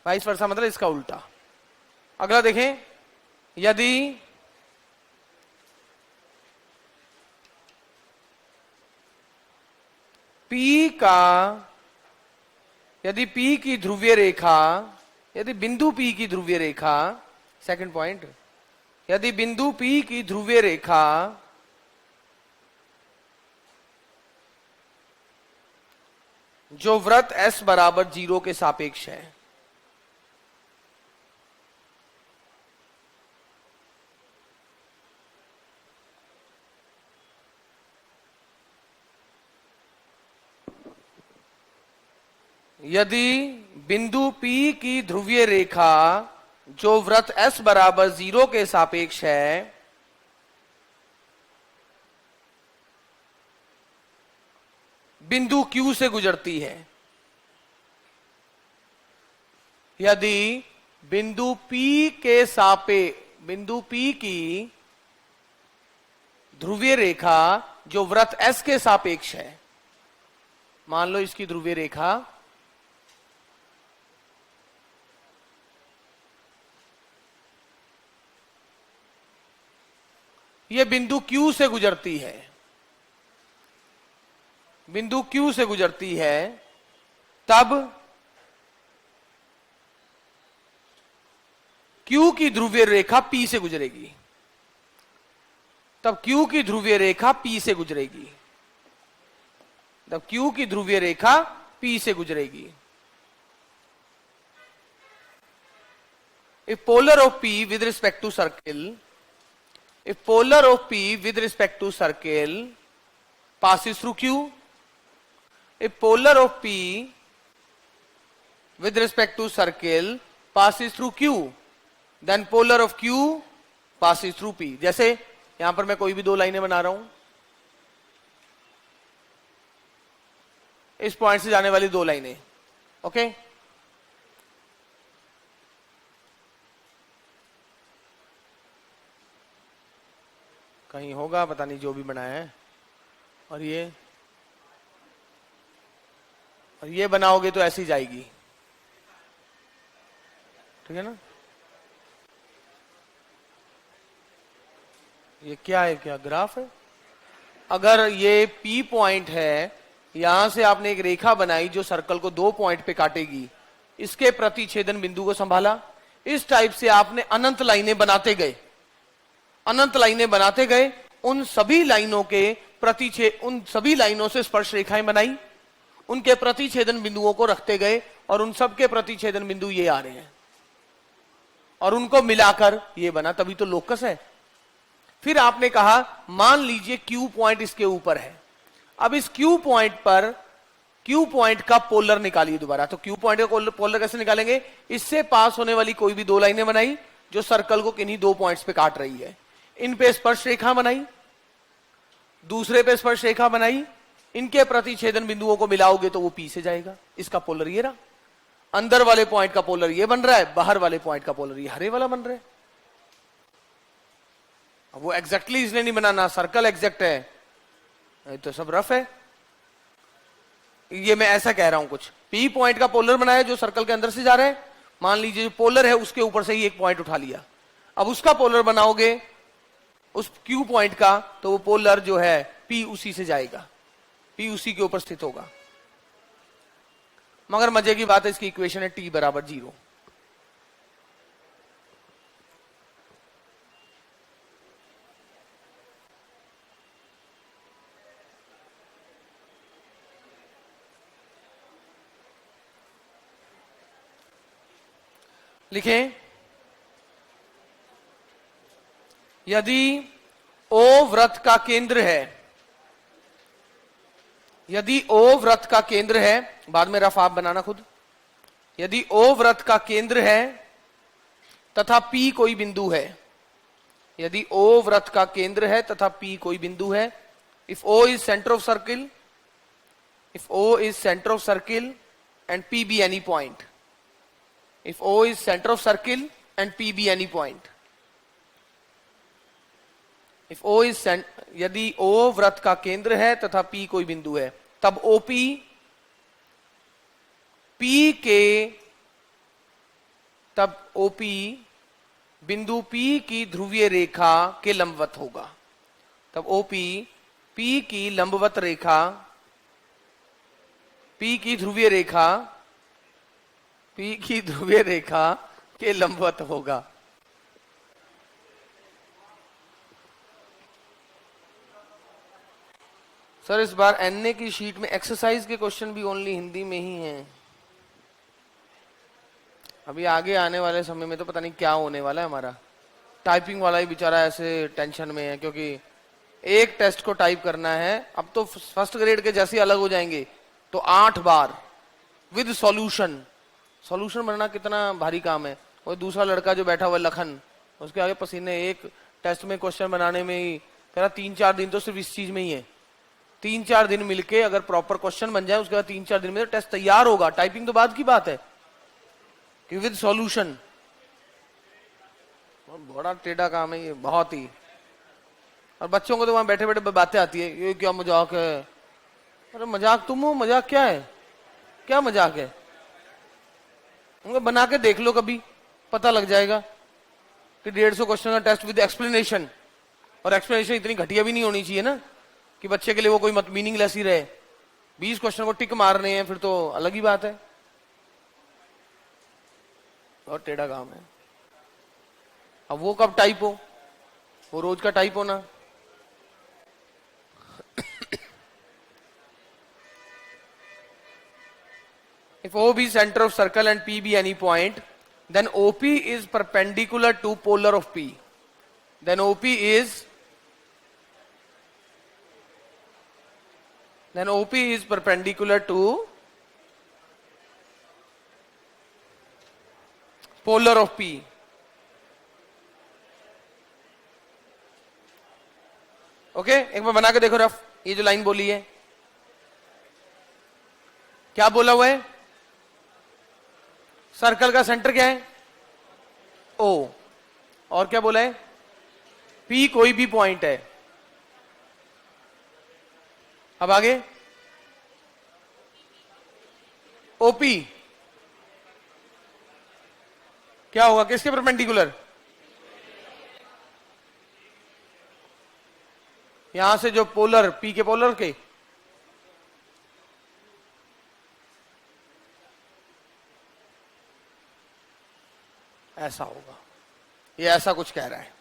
वाइस वर्सा मतलब इसका उल्टा। अगला देखें, यदि यदि P की ध्रुवीय रेखा, यदि बिंदु P की ध्रुवीय रेखा, सेकंड पॉइंट, यदि बिंदु P की ध्रुवीय रेखा जो व्रत S बराबर 0 के सापेक्ष है, यदि बिंदु P की ध्रुवीय रेखा जो व्रत S बराबर 0 के सापेक्ष है, बिंदु Q से गुजरती है। यदि बिंदु P की ध्रुवीय रेखा जो व्रत S के सापेक्ष है, मान लो इसकी ध्रुवीय रेखा ये बिंदु Q से गुजरती है, बिंदु Q से गुजरती है, तब Q की ध्रुवीय रेखा P से गुजरेगी। तब Q की ध्रुवीय रेखा P से गुजरेगी। तब Q की ध्रुवीय रेखा P से गुजरेगी। If polar of P with respect to circle, if polar of P with respect to circle passes through Q, if polar of P with respect to circle passes through Q, then polar of Q passes through P। जैसे यहां पर मैं कोई भी दो लाइनें बना रहा हूं, इस पॉइंट से जाने वाली दो लाइनें, ओके? कहीं होगा पता नहीं जो भी बनाया है। और ये बनाओगे तो ऐसी जाएगी। ठीक है ना? ये क्या है? क्या ग्राफ है? अगर ये P पॉइंट है, यहां से आपने एक रेखा बनाई जो सर्कल को दो पॉइंट पे काटेगी, इसके प्रतिच्छेदन बिंदु को संभाला। इस टाइप से आपने अनंत लाइनें बनाते गए, अनंत लाइनें बनाते गए, उन सभी लाइनों के उन सभी लाइनों से स्पर्श रेखाएं बनाई, उनके प्रतिच्छेदन बिंदुओं को रखते गए, और उन सब के प्रतिच्छेदन बिंदु ये आ रहे हैं, और उनको मिलाकर ये बना, तभी तो लोकस है। फिर आपने कहा मान लीजिए Q पॉइंट इसके ऊपर है। अब इस Q पॉइंट का पोलर निकालिए दोबारा। तो Q पॉइंट का पोलर कैसे निकालेंगे? इससे पास होने वाली कोई भी दो लाइनें बनाई जो सर्कल को किन्हीं दो पॉइंट्स पे काट रही है, इन पे स्पर्श रेखा बनाई, दूसरे पे स्पर्श रेखा बनाई, इनके प्रतिच्छेदन बिंदुओं को मिलाओगे तो वो P से जाएगा। इसका पोलर ये रहा। अंदर वाले पॉइंट का पोलर ये बन रहा है, बाहर वाले पॉइंट का पोलर ये हरे वाला बन रहा है। वो एग्जैक्टली इसने नहीं बनाना, सर्कल एग्जैक्ट है, तो सब रफ है। ये मैं ऐसा कह रहा हूं कुछ, पी पॉइंट का पोलर बनाया जो सर्कल के अंदर से जा रहा है, मान लीजिए जो पोलर है उसके ऊपर से ही एक पॉइंट उठा लिया, अब उसका पोलर बनाओगे उस क्यू पॉइंट का, तो वो पोलर जो है पी उसी से जाएगा, पी उसी के ऊपर स्थित होगा। मगर मजे की बात है इसकी इक्वेशन है t बराबर 0। लिखें, यदि O वृत्त का केंद्र है, यदि O वृत्त का केंद्र है, बाद में रफ आप बनाना खुद, यदि O वृत्त का केंद्र है तथा P कोई बिंदु है, यदि O वृत्त का केंद्र है तथा P कोई बिंदु है, if O is centre of circle, if O is centre of circle and P be any point, if O is center of circle and P be any point, if O is यदि O वृत्त का केंद्र है तथा P कोई बिंदु है, तब OP P के, तब OP बिंदु P की ध्रुवीय रेखा के लंबवत होगा, तब OP P की लंबवत रेखा, P की ध्रुवीय रेखा, P की ध्रुवीय रेखा के लंबवत होगा। सर इस बार एनए की शीट में एक्सरसाइज के क्वेश्चन भी ओनली हिंदी में ही हैं। अभी आगे आने वाले समय में तो पता नहीं क्या होने वाला है हमारा। टाइपिंग वाला ही बेचारा ऐसे टेंशन में है, क्योंकि एक टेस्ट को टाइप करना है, अब तो फर्स्ट ग्रेड के जैसे अलग हो जाएंगे, तो 8 बार विद सॉल्यूशन। सॉल्यूशन बनना कितना भारी काम है। और दूसरा लड़का जो बैठा हुआ है लखन, उसके आगे पसीने, एक टेस्ट में क्वेश्चन बनाने में ही कह रहा 3-4 दिन तो सिर्फ इस चीज में ही है। 3-4 दिन मिलके अगर प्रॉपर क्वेश्चन बन जाए, उसके बाद 3-4 दिन में तो टेस्ट तैयार होगा। टाइपिंग तो बाद की बात है कि विद सॉल्यूशन। बड़ा टेढ़ा काम है ये, बहुत ही। और बच्चों को तो वहां बैठे बैठे बातें आती है, ये क्या मजाक है। अरे मजाक तुम हो, मजाक क्या है, क्या मजाक है? उनको बना के देख लो, कभी पता लग जाएगा कि 150 क्वेश्चन का टेस्ट विद एक्सप्लेनेशन। और एक्सप्लेनेशन इतनी घटिया भी नहीं होनी चाहिए ना कि बच्चे के लिए वो कोई मत मीनिंगलेस ही रहे। 20 क्वेश्चन को टिक मारने हैं फिर तो अलग ही बात है। बहुत टेढ़ा काम है। अब वो कब टाइप हो, वो रोज का टाइप हो ना। If O be center of circle and P be any point, then OP is perpendicular to polar of P. Then OP is perpendicular to polar of P. Okay एक बार बना के देखो रफ। ये जो लाइन बोली है, क्या बोला हुआ है? सर्कल का सेंटर क्या है? O। और क्या बोला है? P कोई भी पॉइंट है। अब आगे OP क्या होगा, किसके परपेंडिकुलर? यहां से जो पोलर, P के पोलर के। ऐसा होगा, ये ऐसा कुछ कह रहा है।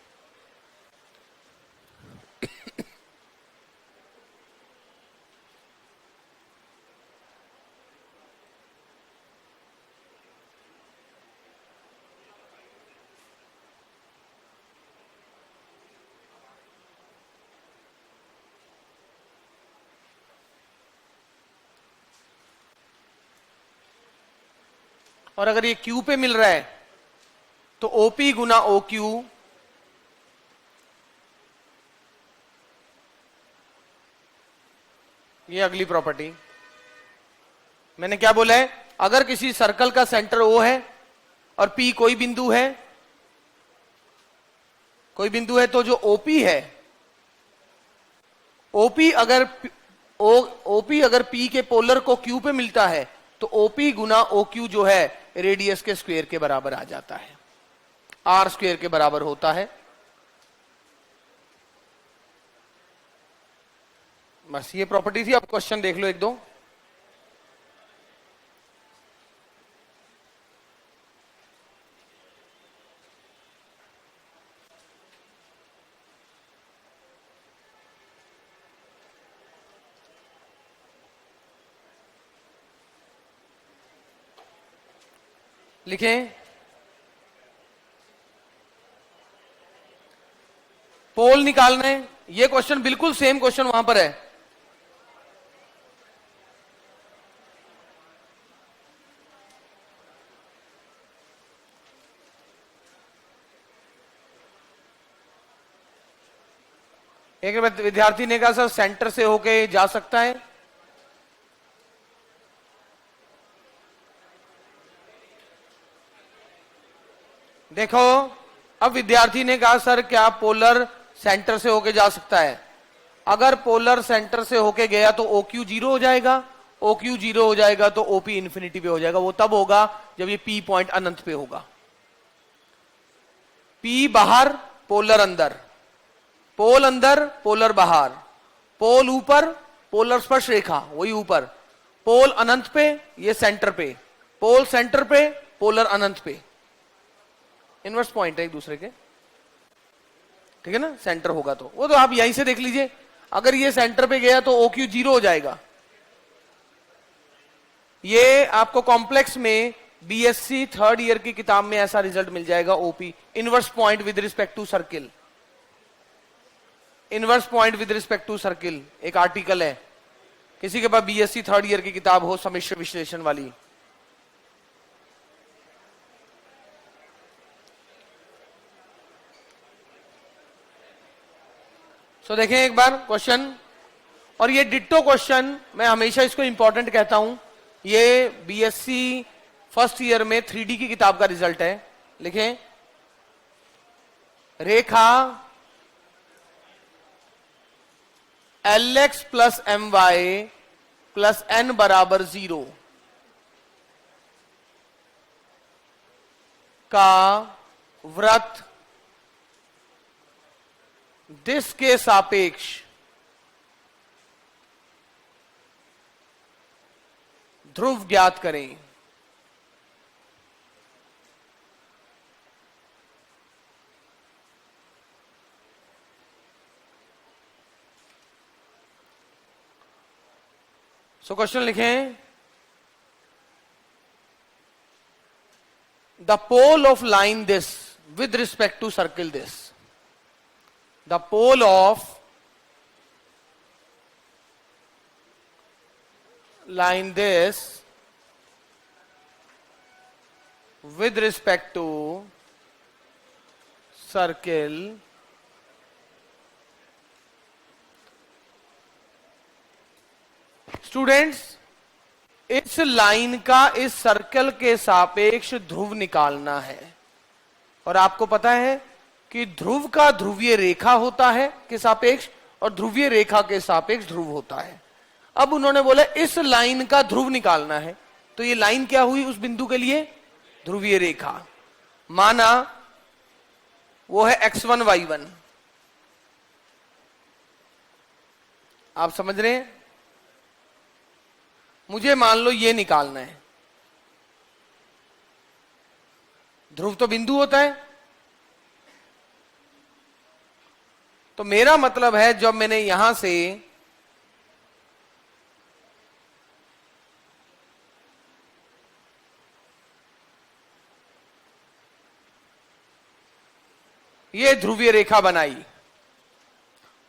और अगर ये Q पे मिल रहा है तो OP गुना OQ ये अगली प्रॉपर्टी। मैंने क्या बोला है? अगर किसी सर्कल का सेंटर O है और P कोई बिंदु है, कोई बिंदु है, तो जो OP है, OP अगर ओपी अगर पी के पोलर को क्यू पे मिलता है तो ओपी गुना ओ क्यू जो है रेडियस के स्क्वायर के बराबर आ जाता है, आर स्क्वायर के बराबर होता है। बस ये प्रॉपर्टी थी। अब क्वेश्चन देख लो एक दो। लिखें, पोल निकालना है। ये क्वेश्चन बिल्कुल सेम क्वेश्चन वहां पर है। एक विद्यार्थी ने कहा सर सेंटर से होके जा सकता है। देखो, अब विद्यार्थी ने कहा सर क्या पोलर सेंटर से होके जा सकता है? अगर पोलर सेंटर से होके गया तो OQ 0 हो जाएगा, OQ 0 हो जाएगा तो OP इंफिनिटी पे हो जाएगा। वो तब होगा जब ये P पॉइंट अनंत पे होगा। P बाहर, पोलर अंदर, पोल अंदर, पोलर बाहर, पोल ऊपर, पोलर स्पर्श रेखा वही ऊपर, पोल अनंत पे, ये सेंटर पे, पोल सेंटर पे, पोलर अनंत पे। इनवर्स पॉइंट है एक दूसरे के, ठीक है ना? सेंटर होगा तो वो तो आप यहीं से देख लीजिए। अगर ये सेंटर पे गया तो OQ 0 हो जाएगा। ये आपको कॉम्प्लेक्स में BSc थर्ड ईयर की किताब में ऐसा रिजल्ट मिल जाएगा। OP inverse point with respect to circle, inverse point with respect to circle एक आर्टिकल है। किसी के पास BSc थर्ड ईयर की किताब हो सम्मिश्र विश्लेषण वाली, सो देखें एक बार क्वेश्चन। और ये डिट्टो क्वेश्चन, मैं हमेशा इसको इंपॉर्टेंट कहता हूं। ये BSc फर्स्ट ईयर में 3D की किताब का रिजल्ट है। लिखें, रेखा LX plus MY plus N बराबर 0 का वृत्त दिश के सापेक्ष ध्रुव ज्ञात करें। सो क्वेश्चन लिखें, the pole of line this with respect to circle this, the pole of line this with respect to circle students, इस लाइन का इस सर्कल के सापेक्ष ध्रुव निकालना है। और आपको पता है कि ध्रुव का ध्रुवीय रेखा होता है के सापेक्ष और ध्रुवीय रेखा के सापेक्ष ध्रुव होता है। अब उन्होंने बोला इस लाइन का ध्रुव निकालना है, तो ये लाइन क्या हुई उस बिंदु के लिए? ध्रुवीय रेखा। माना वो है x1 y1। आप समझ रहे हैं? मुझे मान लो ये निकालना है। ध्रुव तो बिंदु होता है, तो मेरा मतलब है जब मैंने यहां से ये ध्रुवीय रेखा बनाई,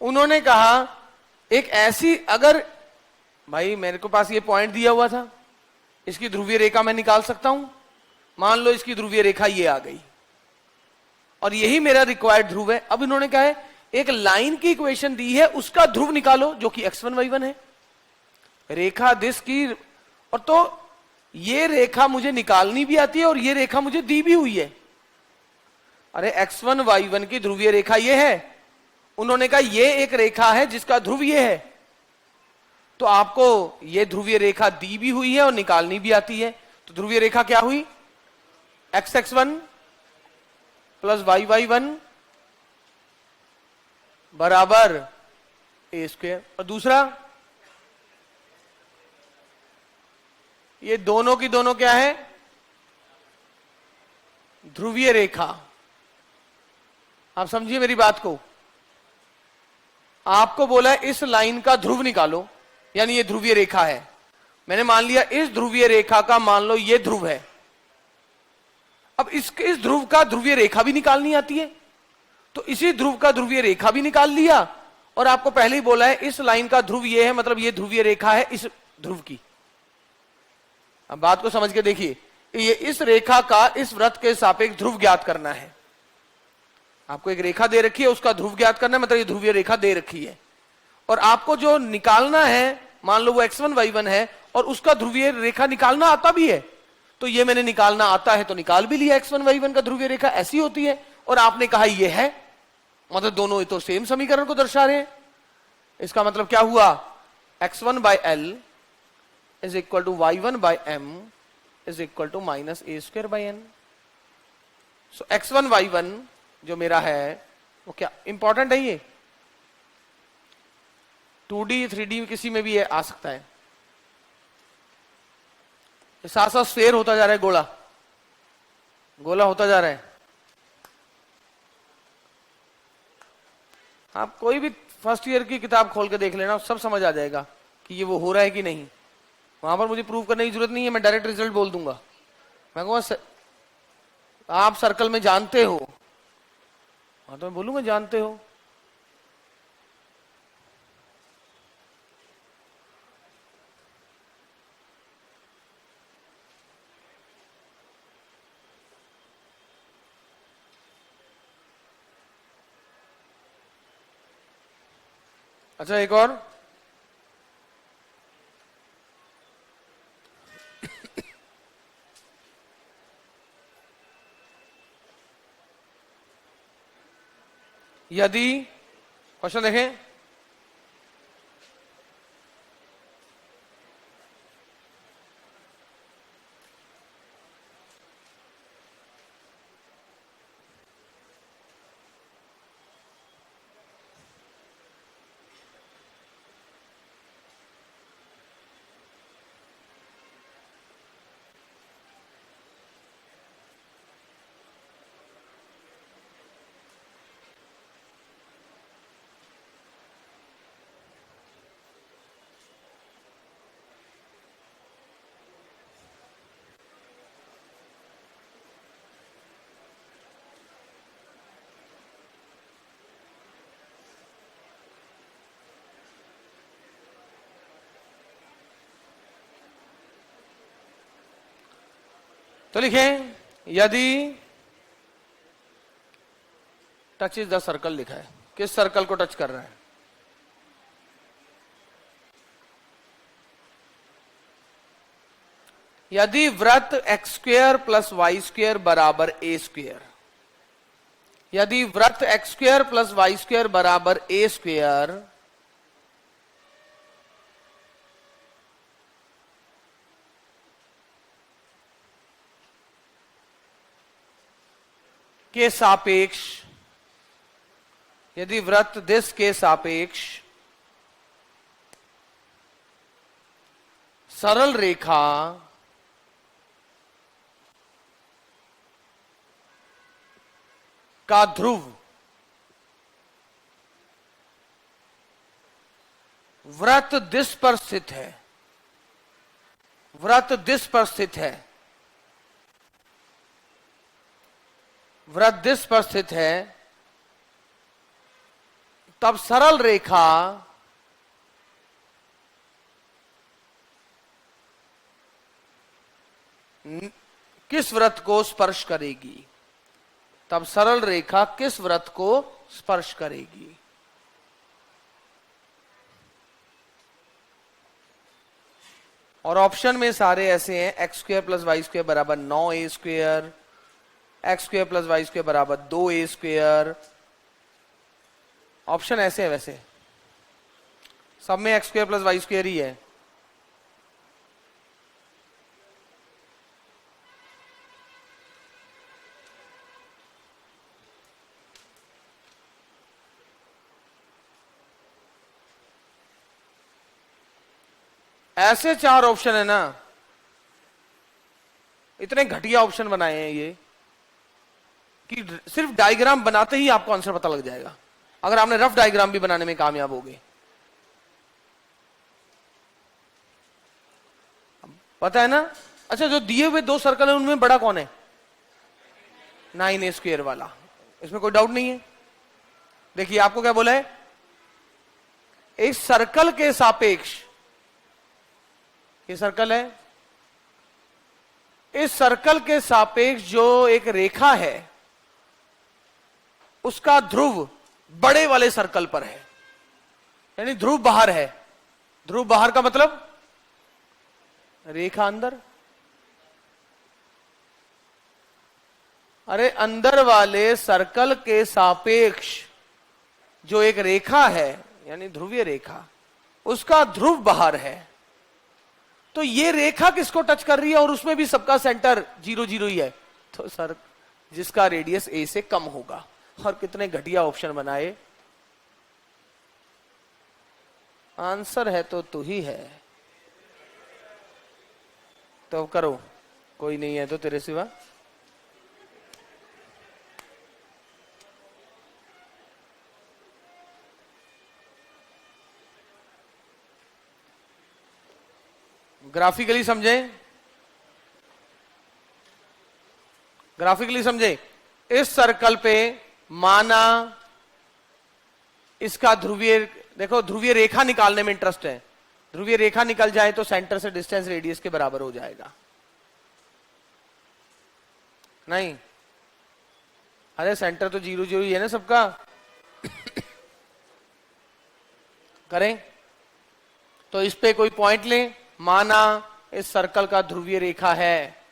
उन्होंने कहा एक ऐसी, अगर भाई मेरे को पास ये पॉइंट दिया हुआ था, इसकी ध्रुवीय रेखा मैं निकाल सकता हूं। मान लो इसकी ध्रुवीय रेखा ये आ गई और यही मेरा रिक्वायर्ड ध्रुव है। अब इन्होंने कहा है एक लाइन की इक्वेशन दी है, उसका ध्रुव निकालो जो कि x1 y1 है। रेखा दिस की, और तो ये रेखा मुझे निकालनी भी आती है और ये रेखा मुझे दी भी हुई है। अरे x1 y1 की ध्रुवीय रेखा ये है, उन्होंने कहा ये एक रेखा है जिसका ध्रुव ये है। तो आपको ये ध्रुवीय रेखा दी भी हुई है और निकालनी भी आती है। तो ध्रुवीय रेखा क्या हुई, xx1 प्लस yy1 बराबर ए स्क्वायर। और दूसरा, ये दोनों की दोनों क्या है, ध्रुवीय रेखा। आप समझिए मेरी बात को, आपको बोला है इस लाइन का ध्रुव निकालो, यानी ये ध्रुवीय रेखा है। मैंने मान लिया इस ध्रुवीय रेखा का, मान लो ये ध्रुव है। अब इस ध्रुव का ध्रुवीय रेखा भी निकालनी आती है, तो इसी ध्रुव का ध्रुवीय रेखा भी निकाल लिया। और आपको पहले ही बोला है इस लाइन का ध्रुव ये है, मतलब ये ध्रुवीय रेखा है इस ध्रुव की। अब बात को समझ के देखिए, ये इस रेखा का इस वृत्त के सापेक्ष ध्रुव ज्ञात करना है। आपको एक रेखा दे रखी है, उसका ध्रुव ज्ञात करना है, मतलब ये ध्रुवीय रेखा दे रखी है। और आपको जो निकालना है, मान लो वो x1 y1 है और उसका ध्रुवीय रेखा निकालना आता भी है। तो ये मैंने निकालना आता है तो निकाल भी लिया, x1 y1 का ध्रुवीय रेखा ऐसी होती है। और आपने कहा ये है, मतलब दोनों ये तो सेम समीकरण को दर्शा रहे हैं। इसका मतलब क्या हुआ, x1 by l is equal to y1 by m is equal to minus A square by N. सो x1 y1 जो मेरा है वो क्या इंपॉर्टेंट है, ये 2D 3D किसी में भी आ सकता है। साथ साथ स्फेयर होता जा रहा है, गोला गोला होता जा रहा है। आप कोई भी फर्स्ट ईयर की किताब खोल के देख लेना, सब समझ आ जाएगा कि ये वो हो रहा है कि नहीं। वहां पर मुझे प्रूव करने की जरूरत नहीं है, मैं डायरेक्ट रिजल्ट बोल दूंगा। मैं कहूँगा आप सर्कल में जानते हो, हाँ तो मैं बोलूंगा जानते हो। अच्छा एक और, यदि क्वेश्चन देखें, तो लिखें यदि टच इज द सर्कल लिखा है, किस सर्कल को टच कर रहा है, यदि वृत्त X square plus Y square बराबर ए स्क्वेयर, यदि वृत्त X square plus Y square बराबर ए स्क्वेयर के सापेक्ष, यदि वृत्त दिस के सापेक्ष सरल रेखा का ध्रुव वृत्त दिस पर स्थित है, वृत्त दिस पर स्थित है, वृत्त दिस पर स्थित है, तब सरल रेखा किस वृत्त को स्पर्श करेगी, तब सरल रेखा किस वृत्त को स्पर्श करेगी। और ऑप्शन में सारे ऐसे हैं, x square plus Y square बराबर 9a square, x square plus Y square बराबर 2a स्क्वेयर। ऑप्शन ऐसे है, वैसे सब में x square plus y square ही है। ऐसे 4 ऑप्शन है ना, इतने घटिया ऑप्शन बनाए हैं ये कि सिर्फ डायग्राम बनाते ही आपको आंसर पता लग जाएगा, अगर आपने रफ डायग्राम भी बनाने में कामयाब हो गए। पता है ना? अच्छा, जो दिए हुए 2 सर्कल है उनमें बड़ा कौन है? 9a स्क्वायर वाला, इसमें कोई डाउट नहीं है। देखिए आपको क्या बोला है, इस सर्कल के सापेक्ष, ये सर्कल है, इस सर्कल के सापेक्ष जो एक रेखा है उसका ध्रुव बड़े वाले सर्कल पर है, यानी ध्रुव बाहर है। ध्रुव बाहर का मतलब रेखा अंदर। अरे अंदर वाले सर्कल के सापेक्ष जो एक रेखा है, यानी ध्रुवीय रेखा, उसका ध्रुव बाहर है। तो ये रेखा किसको टच कर रही है और उसमें भी सबका सेंटर 0 0 ही है, तो सर जिसका रेडियस a से कम होगा। और कितने घटिया ऑप्शन बनाए। आंसर है तो तू ही है, तो करो, कोई नहीं है तो तेरे सिवा। ग्राफिकली समझे, ग्राफिकली समझे। इस सर्कल पे माना इसका ध्रुवीय, देखो ध्रुवीय रेखा निकालने में इंटरेस्ट है। ध्रुवीय रेखा निकल जाए तो सेंटर से डिस्टेंस रेडियस के बराबर हो जाएगा। नहीं, अरे सेंटर तो 0 0 ही है ना सबका। करें तो इस पे कोई पॉइंट लें, माना इस सर्कल का ध्रुवीय रेखा है,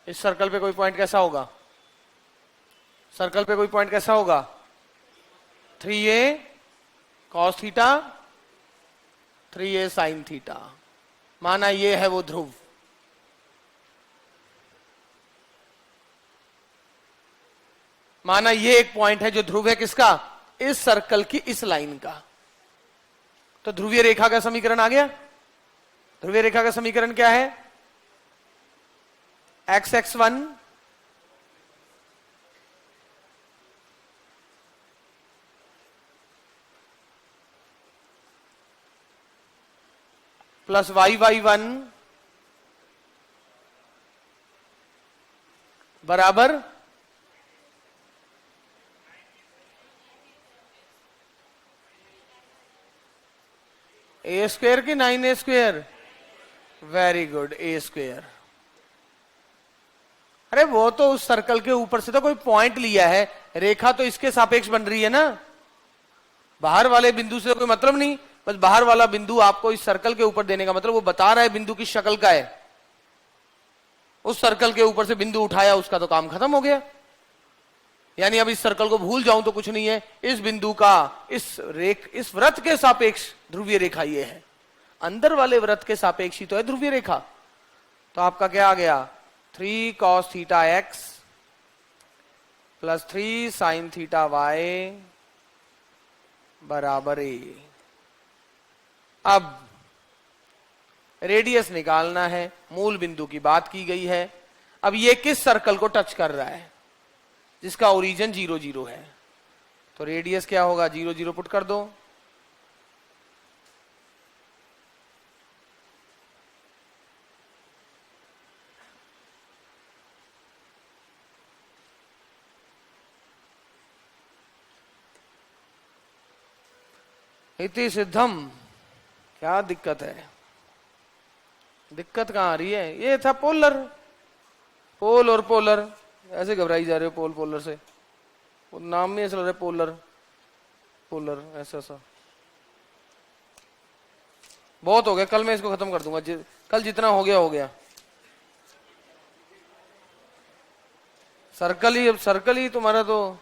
इस सर्कल पे कोई पॉइंट कैसा होगा? सर्कल पे कोई पॉइंट कैसा होगा? 3a cos theta, 3a sin theta. माना ये है वो ध्रुव। माना ये एक पॉइंट है जो ध्रुव है किसका? इस सर्कल की इस लाइन का। तो ध्रुवीय रेखा का समीकरण आ गया। ध्रुवीय रेखा का समीकरण क्या है? x(x1) प्लस y(y1) बराबर a स्क्वायर की 9a square. Very good, a square. अरे वो तो उस सर्कल के ऊपर से तो कोई पॉइंट लिया है, रेखा तो इसके सापेक्ष बन रही है ना, बाहर वाले बिंदु से तो कोई मतलब नहीं। बस बाहर वाला बिंदु आपको इस सर्कल के ऊपर देने का मतलब वो बता रहा है बिंदु की शक्ल का है। उस सर्कल के ऊपर से बिंदु उठाया, उसका तो काम खत्म हो गया। यानी अब इस सर्कल को भूल जाऊं तो कुछ नहीं है। इस बिंदु का इस वृत्त के सापेक्ष ध्रुवीय रेखा ये है, अंदर वाले वृत्त के सापेक्ष ही तो है ध्रुवीय रेखा। तो आपका क्या आ गया? 3 cos theta x plus 3 sin theta y बराबर a। अब रेडियस निकालना है, मूल बिंदु की बात की गई है। अब ये किस सर्कल को टच कर रहा है? जिसका ओरिजिन 0 0 है। तो रेडियस क्या होगा? 0 0 पुट कर दो। इति सिद्धम। क्या दिक्कत है? दिक्कत कहां आ रही है? ये था पोलर, पोल और पोलर। ऐसे घबराई जा रहे हो पोल पोलर से, वो नाम में ऐसा लग रहा है पोलर पोलर, ऐसा सा। बहुत हो गया, कल मैं इसको खत्म कर दूंगा। कल जितना हो गया हो गया। सर्कल ही, अब सर्कल ही तुम्हारा तो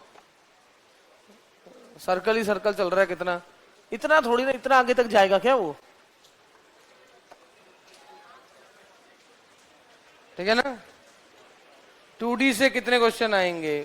सर्कल ही सर्कल चल रहा है कितना, इतना थोड़ी ना, इतना आगे तक जाएगा क्या वो, ठीक है ना। 2D से कितने क्वेश्चन आएंगे,